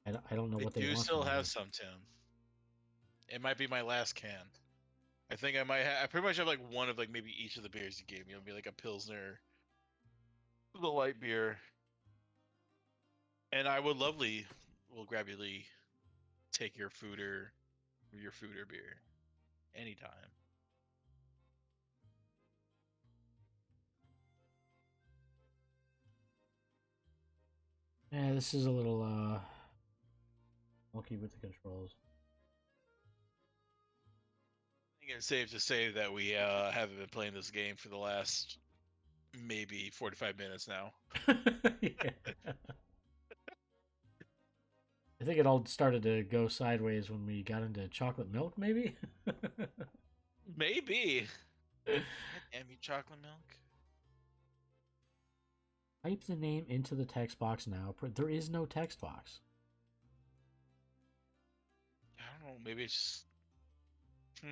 B: I don't know what they want.
A: Do still have some, Tim. It might be my last can. I think I might have. I pretty much have like one of like maybe each of the beers you gave me. It'll be like a Pilsner, the light beer, and I would will gladly take your food or beer anytime.
B: Yeah, this is a little wonky with the controls.
A: I think it's safe to say that we haven't been playing this game for the last maybe 45 minutes now.
B: I think it all started to go sideways when we got into chocolate milk, maybe?
A: Maybe. God damn you, chocolate milk.
B: Type the name into the text box now. There is no text box.
A: I don't know. Maybe it's just...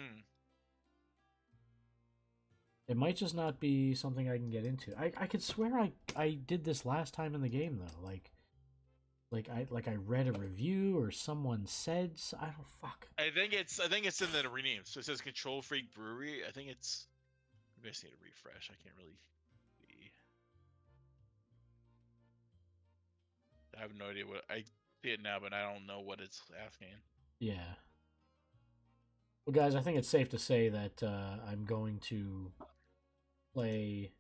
B: It might just not be something I can get into. I could swear I did this last time in the game though. Like I read a review or someone said I don't fuck.
A: I think it's in the rename. So it says Control Freak Brewery. I think it's. Maybe I just need to refresh. I can't really see. I have no idea what I see it now, but I don't know what it's asking.
B: Yeah. Well, guys, I think it's safe to say that I'm going to play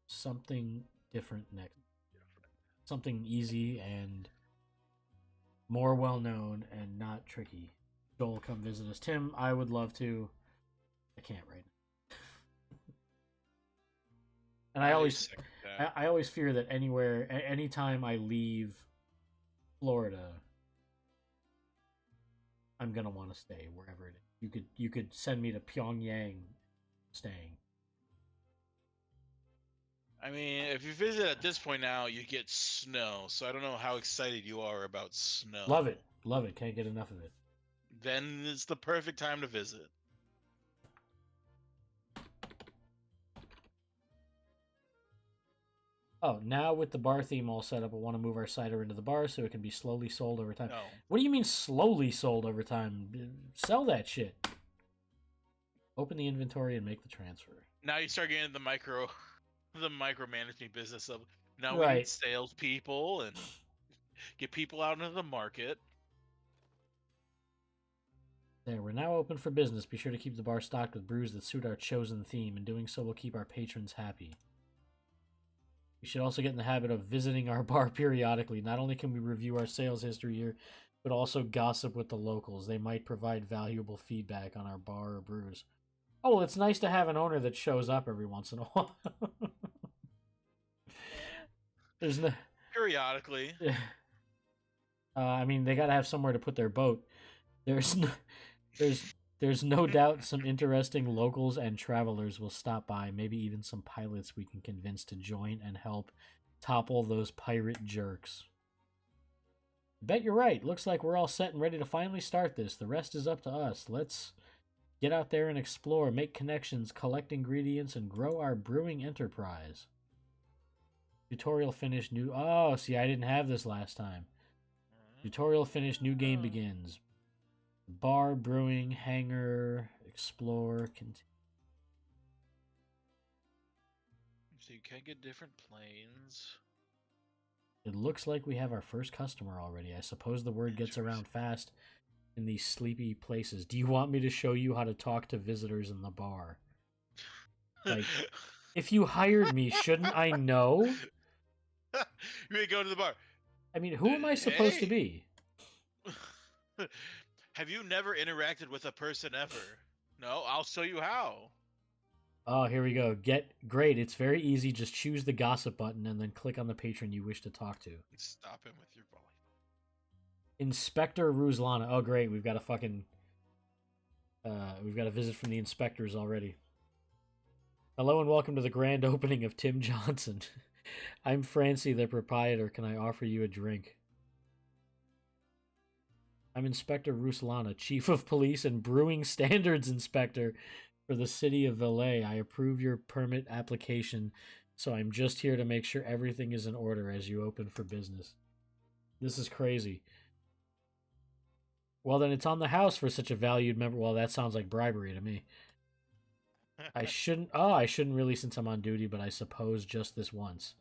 B: something different next. Something easy and more well-known and not tricky. Joel, come visit us. Tim, I would love to. I can't right now. And I always fear that anytime I leave Florida, I'm gonna want to stay wherever it is. You could send me to Pyongyang, staying.
A: I mean, if you visit at this point now, you get snow. So I don't know how excited you are about snow.
B: Love it. Can't get enough of it.
A: Then it's the perfect time to visit.
B: Oh, now with the bar theme all set up, I want to move our cider into the bar so it can be slowly sold over time.
A: No.
B: What do you mean slowly sold over time? Sell that shit. Open the inventory and make the transfer.
A: Now you start getting the micromanaging business of now we need
B: Right.
A: salespeople and get people out into the market.
B: There, we're now open for business. Be sure to keep the bar stocked with brews that suit our chosen theme. In doing so, we'll keep our patrons happy. We should also get in the habit of visiting our bar periodically. Not only can we review our sales history here, but also gossip with the locals. They might provide valuable feedback on our bar or brews. Oh, well, it's nice to have an owner that shows up every once in a while. There's no...
A: Periodically.
B: I mean, they gotta have somewhere to put their boat. There's no... There's no doubt some interesting locals and travelers will stop by, maybe even some pilots we can convince to join and help topple those pirate jerks. Bet you're right. Looks like we're all set and ready to finally start this. The rest is up to us. Let's get out there and explore, make connections, collect ingredients, and grow our brewing enterprise. Tutorial finished, new... Oh, see, I didn't have this last time. Tutorial finished, new game begins. Bar, brewing, hangar, explore, continue.
A: So you can get different planes.
B: It looks like we have our first customer already. I suppose the word gets around fast in these sleepy places. Do you want me to show you how to talk to visitors in the bar? Like, if you hired me, shouldn't I know?
A: You may go to the bar.
B: I mean, who am I supposed to be?
A: Have you never interacted with a person ever? No, I'll show you how.
B: Oh, here we go. Great. It's very easy. Just choose the gossip button and then click on the patron you wish to talk to.
A: Stop him with your volume.
B: Inspector Ruslana. Oh, great. We've got a fucking... we've got a visit from the inspectors already. Hello and welcome to the grand opening of Tim Johnson. I'm Francie, the proprietor. Can I offer you a drink? I'm Inspector Ruslana, Chief of Police and Brewing Standards Inspector for the City of Valais. I approve your permit application, so I'm just here to make sure everything is in order as you open for business. This is crazy. Well, then it's on the house for such a valued member. Well, that sounds like bribery to me. I shouldn't really since I'm on duty, but I suppose just this once.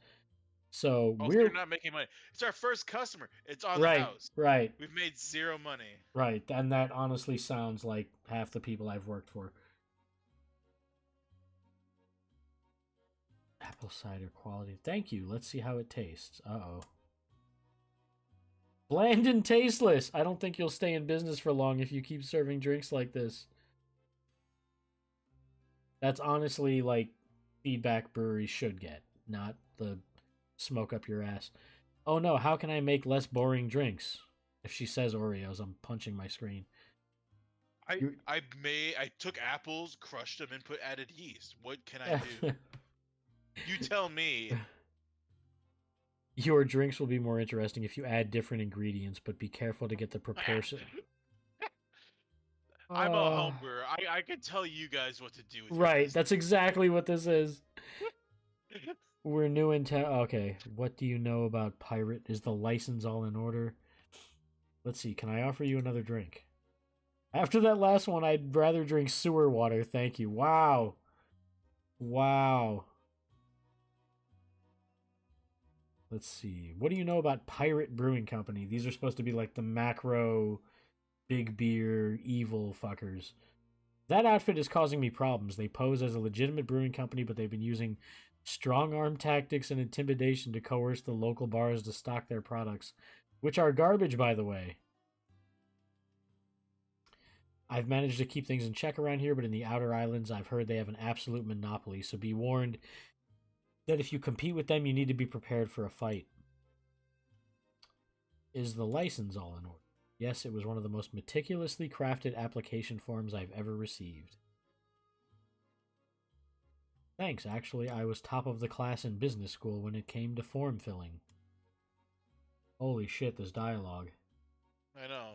B: So
A: we're not making money. It's our first customer. It's on the house.
B: Right.
A: We've made zero money.
B: Right, and that honestly sounds like half the people I've worked for. Apple cider quality. Thank you. Let's see how it tastes. Uh-oh. Bland and tasteless. I don't think you'll stay in business for long if you keep serving drinks like this. That's honestly like feedback breweries should get, not the smoke up your ass. Oh no, how can I make less boring drinks? If she says Oreos, I'm punching my screen.
A: I took apples, crushed them, and added yeast. What can I do? You tell me.
B: Your drinks will be more interesting if you add different ingredients, but be careful to get the proportion.
A: I'm a home brewer. I can tell you guys what to do with
B: right, that's exactly what this is. We're new in town. Okay, what do you know about Pirate? Is the license all in order? Let's see, can I offer you another drink? After that last one, I'd rather drink sewer water, thank you. Wow. Wow. Let's see, what do you know about Pirate Brewing Company? These are supposed to be like the macro, big beer, evil fuckers. That outfit is causing me problems. They pose as a legitimate brewing company, but they've been using strong-arm tactics and intimidation to coerce the local bars to stock their products, which are garbage, by the way. I've managed to keep things in check around here, but in the outer islands, I've heard they have an absolute monopoly, so be warned that if you compete with them, you need to be prepared for a fight. Is the license all in order? Yes, it was one of the most meticulously crafted application forms I've ever received. Thanks, actually, I was top of the class in business school when it came to form filling. Holy shit, this dialogue.
A: I know.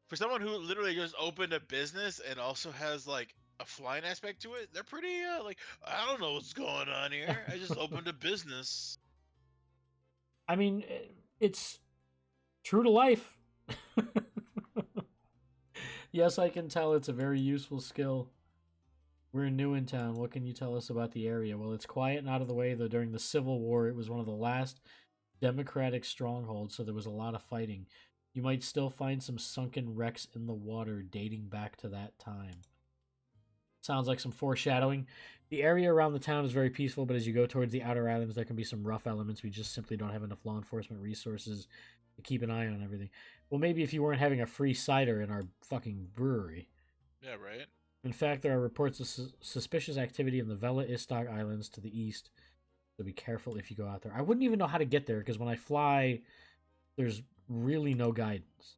A: For someone who literally just opened a business and also has, like, a flying aspect to it, they're pretty, like, I don't know what's going on here. I just opened a business.
B: I mean, it's true to life. Yes, I can tell it's a very useful skill. We're in Newintown. What can you tell us about the area? Well, it's quiet and out of the way, though during the Civil War, it was one of the last Democratic strongholds, so there was a lot of fighting. You might still find some sunken wrecks in the water dating back to that time. Sounds like some foreshadowing. The area around the town is very peaceful, but as you go towards the outer islands, there can be some rough elements. We just simply don't have enough law enforcement resources to keep an eye on everything. Well, maybe if you weren't having a free cider in our fucking brewery.
A: Yeah, right.
B: In fact, there are reports of suspicious activity in the Vela Istok Islands to the east, so be careful if you go out there. I wouldn't even know how to get there, because when I fly, there's really no guidance.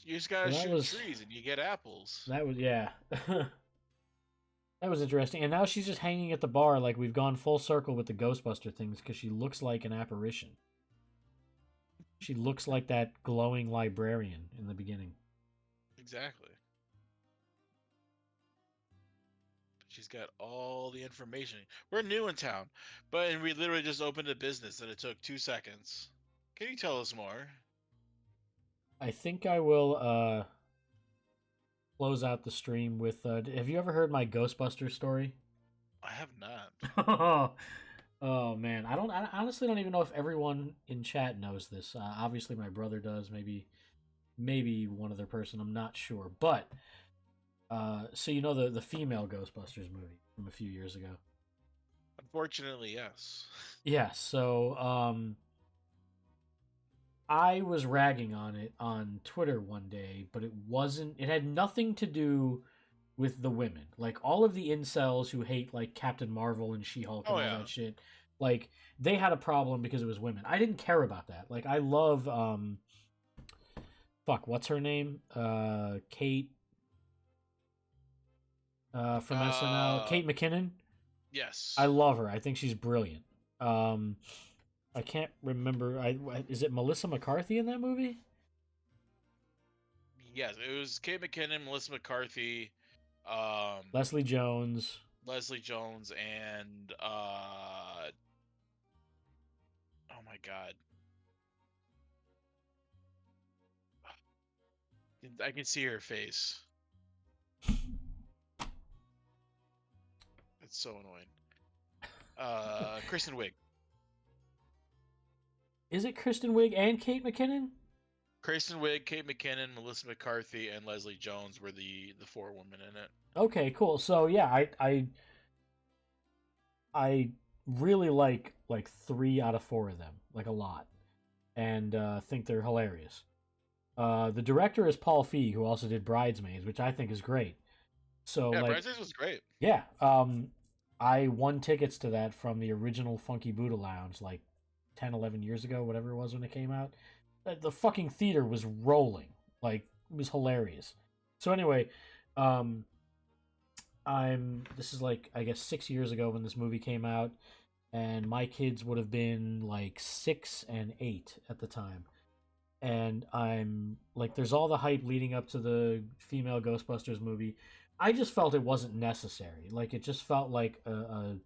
A: You just gotta
B: Well,
A: shoot trees and you get apples.
B: That was, yeah. That was interesting. And now she's just hanging at the bar like we've gone full circle with the Ghostbuster things because she looks like an apparition. She looks like that glowing librarian in the beginning.
A: Exactly. She's got all the information. We're new in town, and we literally just opened a business and it took 2 seconds. Can you tell us more?
B: I think I will close out the stream with have you ever heard my Ghostbuster story?
A: I have not.
B: Oh man, I honestly don't even know if everyone in chat knows this. Obviously my brother does, maybe one other person, I'm not sure. But so you know the female Ghostbusters movie from a few years ago.
A: Unfortunately, yes.
B: Yeah, so I was ragging on it on Twitter one day, but it had nothing to do with the women. Like all of the incels who hate like Captain Marvel and She-Hulk and all that shit, like they had a problem because it was women. I didn't care about that. Like I love what's her name? Kate from SNL, Kate McKinnon.
A: Yes.
B: I love her. I think she's brilliant. I can't remember. Is it Melissa McCarthy in that movie?
A: Yes, it was Kate McKinnon, Melissa McCarthy,
B: Leslie Jones,
A: and oh my god, I can see her face. It's so annoying. Kristen Wiig.
B: Is it Kristen Wiig and Kate McKinnon?
A: Kristen Wiig, Kate McKinnon, Melissa McCarthy, and Leslie Jones were the 4 women in it.
B: Okay, cool. So yeah, I really like 3 out of 4 of them, like a lot, and think they're hilarious. The director is Paul Feig, who also did Bridesmaids, which I think is great. So
A: yeah,
B: like,
A: Bridesmaids was great.
B: Yeah, I won tickets to that from the original Funky Buddha Lounge like 10, 11 years ago, whatever it was when it came out. The fucking theater was rolling. Like, it was hilarious. So anyway, this is like, I guess 6 years ago when this movie came out, and my kids would have been like 6 and 8 at the time. And I'm like, there's all the hype leading up to the female Ghostbusters movie. I just felt it wasn't necessary. Like, it just felt like a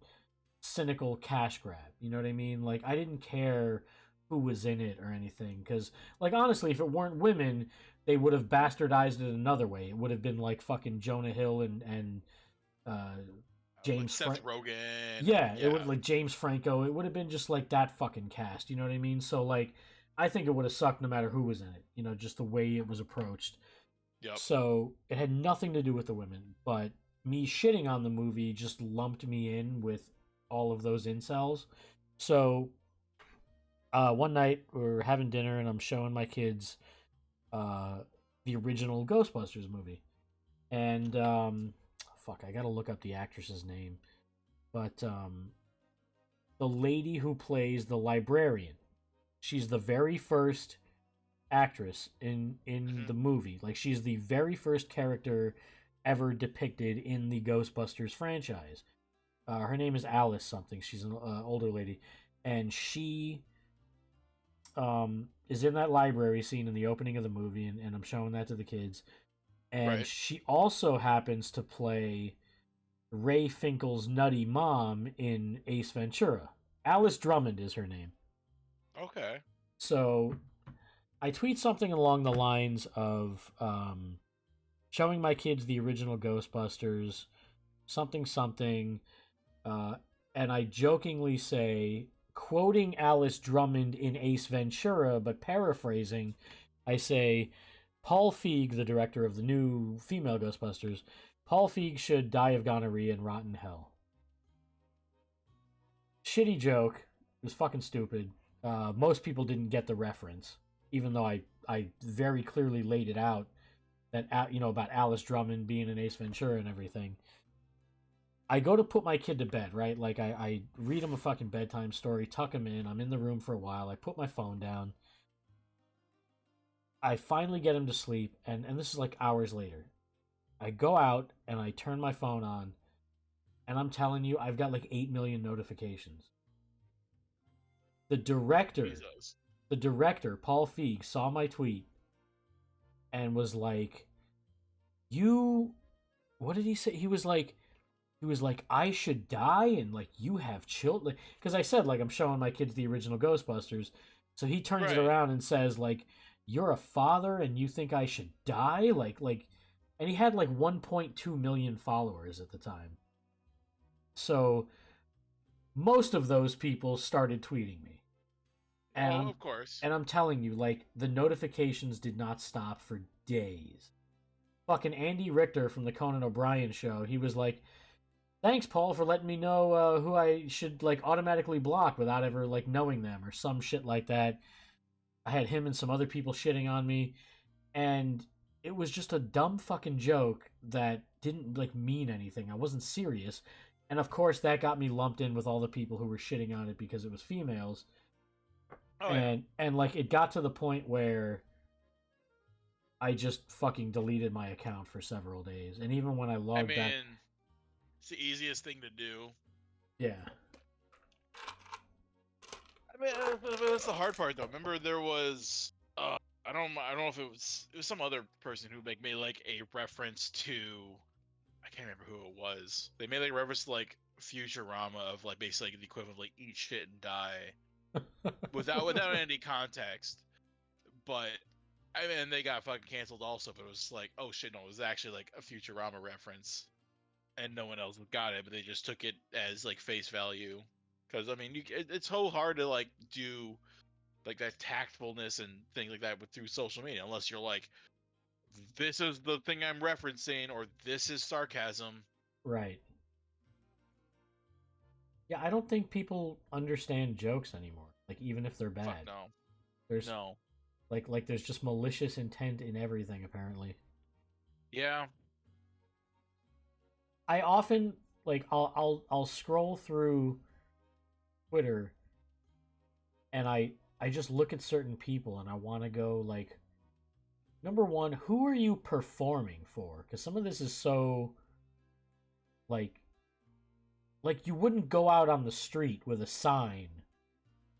B: cynical cash grab. You know what I mean? Like, I didn't care who was in it or anything. Because, like, honestly, if it weren't women, they would have bastardized it another way. It would have been like fucking Jonah Hill and James
A: like Seth Rogen.
B: Yeah, it would like James Franco. It would have been just like that fucking cast. You know what I mean? So, like, I think it would have sucked no matter who was in it. You know, just the way it was approached.
A: Yep.
B: So it had nothing to do with the women, but me shitting on the movie just lumped me in with all of those incels. So one night we're having dinner and I'm showing my kids the original Ghostbusters movie. And I gotta look up the actress's name. But the lady who plays the librarian, she's the very first actress in the movie. Like, she's the very first character ever depicted in the Ghostbusters franchise. Her name is Alice something. She's an older lady, and she is in that library scene in the opening of the movie, and I'm showing that to the kids. And she also happens to play Ray Finkel's nutty mom in Ace Ventura. Alice Drummond is her name.
A: Okay.
B: So I tweet something along the lines of showing my kids the original Ghostbusters, something something, uh, and I jokingly say, quoting Alice Drummond in Ace Ventura, but paraphrasing, I say, Paul Feig, the director of the new female Ghostbusters, Paul Feig should die of gonorrhea and rot in hell. Shitty joke. It was fucking stupid. Most people didn't get the reference, even though I very clearly laid it out that about Alice Drummond being in Ace Ventura and everything. I go to put my kid to bed, right? Like I read him a fucking bedtime story, tuck him in. I'm in the room for a while. I put my phone down. I finally get him to sleep, and this is like hours later. I go out and I turn my phone on, and I'm telling you, I've got like 8 million notifications. The director,
A: Jesus.
B: the director, Paul Feig, saw my tweet and was like, "You, what did he say?" He was like, "I should die," and like, "You have children," because I said like I'm showing my kids the original Ghostbusters. So he turns it
A: Right.
B: around and says like, "You're a father and you think I should die?" And he had like 1.2 million followers at the time. So most of those people started tweeting me, and
A: Oh,
B: I'm
A: of course.
B: and I'm telling you, like the notifications did not stop for days. Fucking Andy Richter from the Conan O'Brien show, he was like, "Thanks, Paul, for letting me know who I should like automatically block without ever like knowing them," or some shit like that. I had him and some other people shitting on me, and it was just a dumb fucking joke that didn't like mean anything. I wasn't serious, and of course that got me lumped in with all the people who were shitting on it because it was females,
A: Oh yeah.
B: and like it got to the point where I just fucking deleted my account for several days, and even when I
A: I
B: logged back,
A: mean, it's the easiest thing to do.
B: yeah,
A: I mean, that's the hard part, though. Remember, there was I don't know if it was some other person who like made like a reference to, I can't remember who it was. They made like a reference to like Futurama of like basically the equivalent of like eat shit and die without any context. But I mean, they got fucking canceled also. But it was like, oh shit, no, it was actually like a Futurama reference, and no one else got it, but they just took it as like face value. Because I mean, it's so hard to like do like that tactfulness and things like that with through social media, unless you're like, this is the thing I'm referencing, or this is sarcasm.
B: right. Yeah, I don't think people understand jokes anymore. Like even if they're
A: Fuck
B: bad,
A: no,
B: there's
A: no,
B: there's just malicious intent in everything apparently.
A: yeah,
B: I often like I'll scroll through Twitter and I just look at certain people and I want to go like, number one, who are you performing for? Because some of this is so like you wouldn't go out on the street with a sign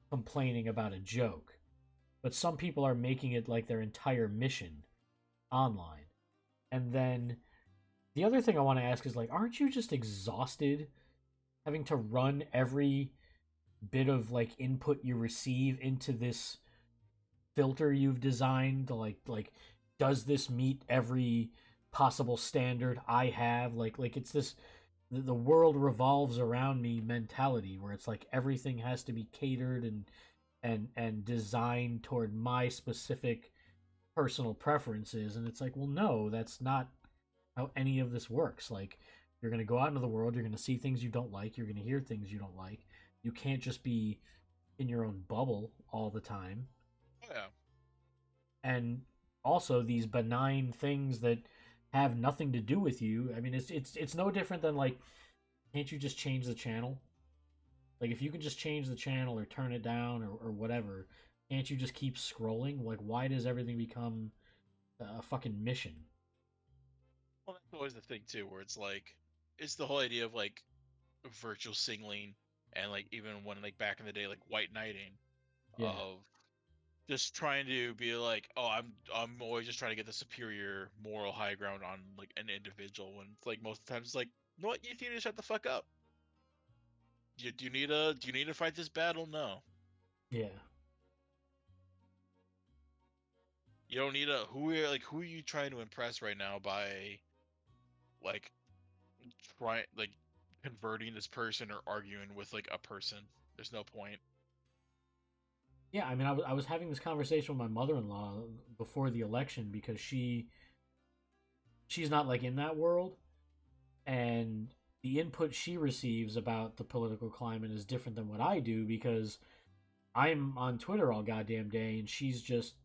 B: complaining about a joke, but some people are making it like their entire mission online. And then the other thing I want to ask is like, aren't you just exhausted having to run every bit of like input you receive into this filter you've designed to like does this meet every possible standard I have? Like it's this the world revolves around me mentality where it's like everything has to be catered and designed toward my specific personal preferences, and it's like, well, no, that's not how any of this works. Like, you're going to go out into the world, you're going to see things you don't like, you're going to hear things you don't like. You can't just be in your own bubble all the time.
A: yeah.
B: And also these benign things that have nothing to do with you. I mean, it's no different than like, can't you just change the channel? Like if you can just change the channel or turn it down or whatever, can't you just keep scrolling? Like why does everything become a fucking mission?
A: Well, that's always the thing too, where it's the whole idea of like virtual signaling, and like even when like back in the day, like white knighting
B: Yeah.
A: of just trying to be like, oh, I'm always just trying to get the superior moral high ground on like an individual, when it's like most of the times it's like, you know what, you need to shut the fuck up. Do you need to fight this battle? No.
B: Yeah.
A: You don't need a who are you trying to impress right now by like trying like converting this person or arguing with like a person? There's no point.
B: Yeah, I mean, I was having this conversation with my mother-in-law before the election because she's not like in that world, and the input she receives about the political climate is different than what I do because I'm on Twitter all goddamn day, and she's just,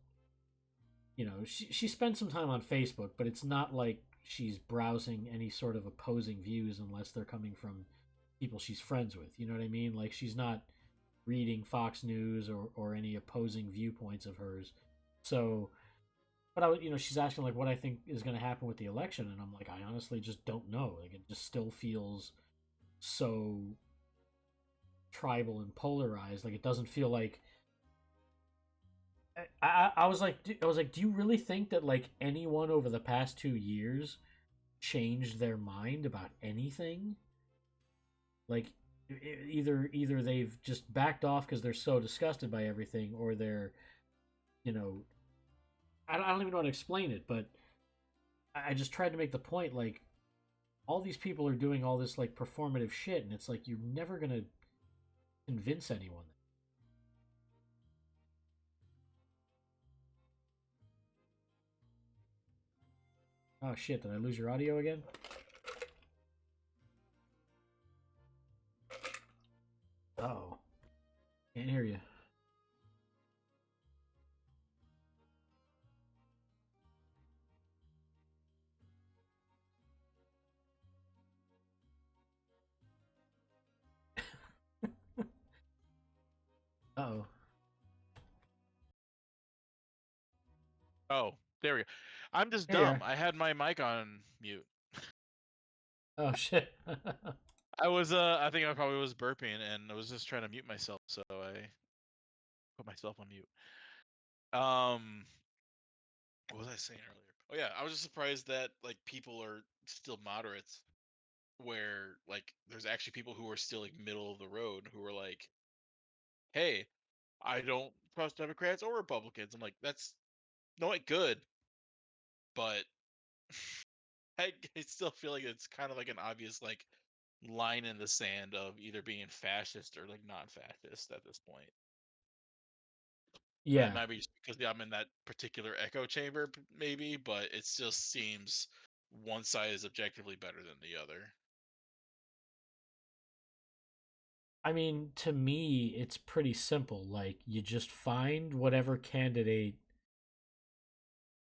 B: she spends some time on Facebook, but it's not like she's browsing any sort of opposing views unless they're coming from people she's friends with. You know what I mean? Like she's not reading Fox News or any opposing viewpoints of hers. So, but she's asking like what I think is going to happen with the election, and I'm like, I honestly just don't know. Like it just still feels so tribal and polarized. Like it doesn't feel like I was like, do you really think that like anyone over the past 2 years changed their mind about anything? Like, either they've just backed off because they're so disgusted by everything, or they're, you know, I don't even know how to explain it, but I just tried to make the point like all these people are doing all this like performative shit, and it's like you're never gonna convince anyone. Oh shit! Did I lose your audio again? Oh, can't hear you. Oh.
A: Oh, there we go. I'm just
B: Here you
A: dumb.
B: are.
A: I had my mic on mute.
B: Oh shit.
A: I think I probably was burping and I was just trying to mute myself, so I put myself on mute. What was I saying earlier? Oh yeah, I was just surprised that like people are still moderates, where like there's actually people who are still like middle of the road who are like, hey, I don't trust Democrats or Republicans. I'm like, that's not good, but I still feel like it's kind of like an obvious like line in the sand of either being fascist or like non-fascist at this point. That
B: Yeah.
A: might be just because I'm in that particular echo chamber, maybe, but it still seems one side is objectively better than the other.
B: I mean, to me, it's pretty simple. Like, you just find whatever candidate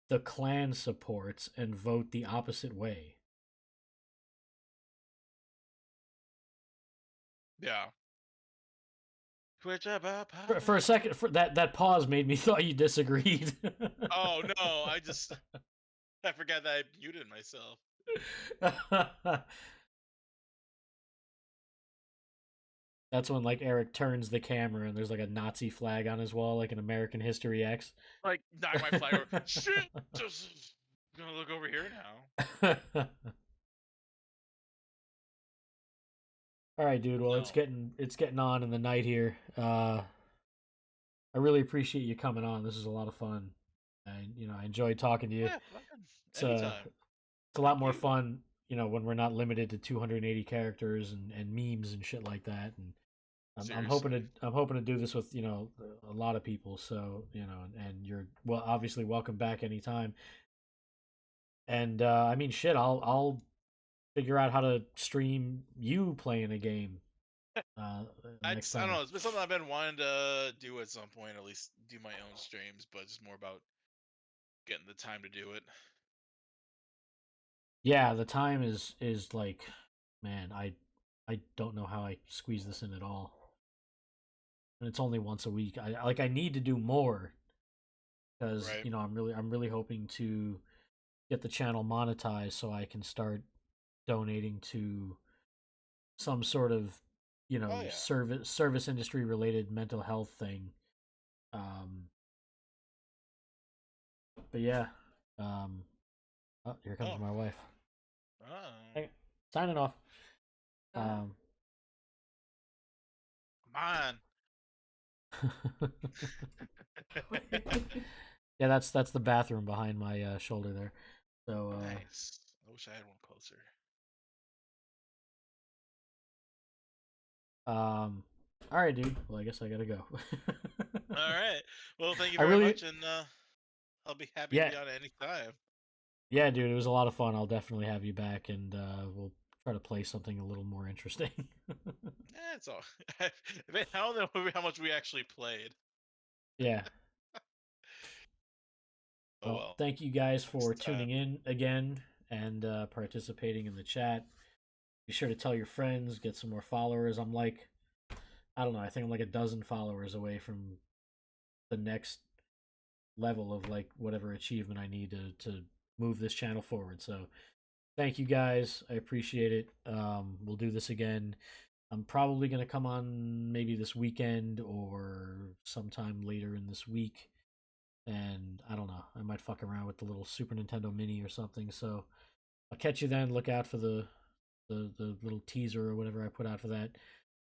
B: the Klan supports and vote the opposite way.
A: Yeah. Twitch about
B: For a second, for that pause made me thought you disagreed.
A: Oh no, I forgot that I muted myself.
B: That's when like Eric turns the camera and there's like a Nazi flag on his wall, like an American History X.
A: Like knock my flag over. Shit, just gonna look over here now.
B: All right, dude. Well,
A: No.
B: it's getting on in the night here. I really appreciate you coming on. This is a lot of fun. I enjoyed talking to you.
A: Yeah, fucking
B: It's
A: anytime.
B: it's a lot
A: Thank
B: more
A: you.
B: fun, when we're not limited to 280 characters and memes and shit like that. And
A: Seriously.
B: I'm hoping to do this with a lot of people. So and you're well obviously welcome back anytime. And I mean shit, I'll figure out how to stream you playing a game next
A: I don't
B: time.
A: know. It's been something I've been wanting to do at some point, at least do my own streams, but it's more about getting the time to do it.
B: Yeah, the time is like, man, I don't know how I squeeze this in at all. And it's only once a week. I need to do more because
A: Right.
B: I'm really hoping to get the channel monetized so I can start donating to some sort of
A: Oh yeah.
B: service industry related mental health thing. Um, But yeah, oh, here comes
A: Oh.
B: my wife.
A: Oh.
B: Hey, signing off.
A: Oh.
B: Um,
A: Come
B: yeah, that's the bathroom behind my shoulder there. So
A: Nice. I wish I had one closer.
B: all right, dude. Well, I guess I gotta go.
A: All right. Well, thank you
B: I
A: very
B: really,
A: much, and I'll be happy to
B: yeah,
A: be on any time.
B: yeah, dude. It was a lot of fun. I'll definitely have you back, and we'll try to play something a little more interesting.
A: It's all. I don't know how much we actually played.
B: Yeah.
A: Oh
B: Well,
A: well.
B: thank you guys for
A: Next time.
B: tuning in again and participating in the chat. Be sure to tell your friends, get some more followers. I'm like, I don't know, I think I'm like a dozen followers away from the next level of like whatever achievement I need to move this channel forward. So thank you guys. I appreciate it. We'll do this again. I'm probably gonna come on maybe this weekend or sometime later in this week. And I don't know. I might fuck around with the little Super Nintendo Mini or something. So I'll catch you then. Look out for the little teaser or whatever I put out for that.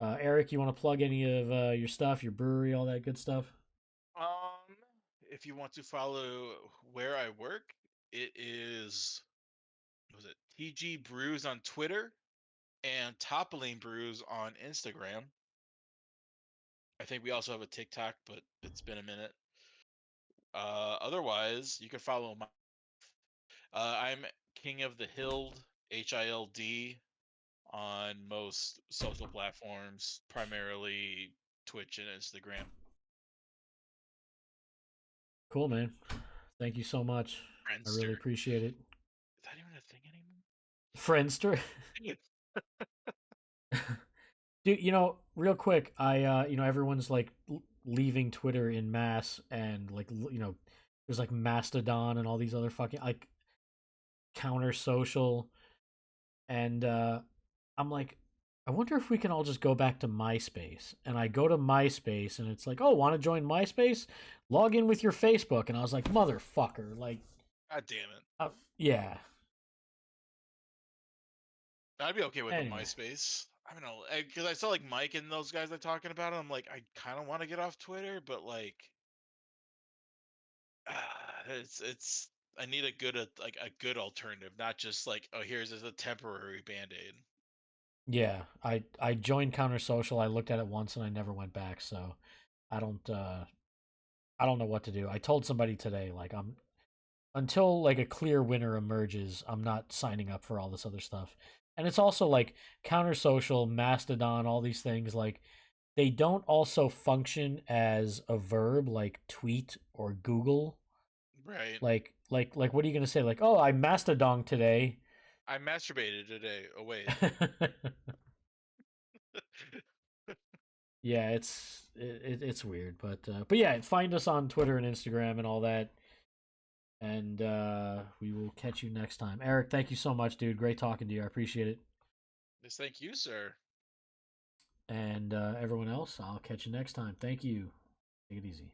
B: Eric, you want to plug any of your stuff, your brewery, all that good stuff?
A: Um, if you want to follow where I work, it is was it TG Brews on Twitter and Toppling Brews on Instagram. I think we also have a TikTok, but it's been a minute. Otherwise, you can follow my. I'm King of the Hild, HILD, on most social platforms, primarily Twitch and Instagram.
B: Cool, man. Thank you so much. I really
A: Friendster.
B: appreciate it.
A: Is that even a thing anymore?
B: Friendster. Dude, real quick, everyone's like leaving Twitter in mass and like there's like Mastodon and all these other fucking like counter social and I'm like I wonder if we can all just go back to MySpace. And I go to MySpace and it's like, "Oh, want to join MySpace? Log in with your Facebook." And I was like, "Motherfucker." Like
A: God damn it.
B: yeah.
A: I'd be okay with the
B: Anyway.
A: MySpace. I don't know, because I saw like Mike and those guys are talking about it. I'm like, I kind of want to get off Twitter, but like, it's. I need a good like a good alternative, not just like, oh, here's a temporary band aid.
B: Yeah, I joined Counter Social. I looked at it once and I never went back, so I don't I don't know what to do. I told somebody today like I'm until like a clear winner emerges, I'm not signing up for all this other stuff. And it's also like Counter Social, Mastodon, all these things like they don't also function as a verb like tweet or Google.
A: Right.
B: Like what are you going to say like, "Oh, I Mastodon today."
A: I masturbated today. Oh wait.
B: Yeah, it's weird, but yeah, find us on Twitter and Instagram and all that, and we will catch you next time. Eric, thank you so much, dude. Great talking to you. I appreciate it.
A: Yes, thank you, sir.
B: And everyone else, I'll catch you next time. Thank you. Take it easy.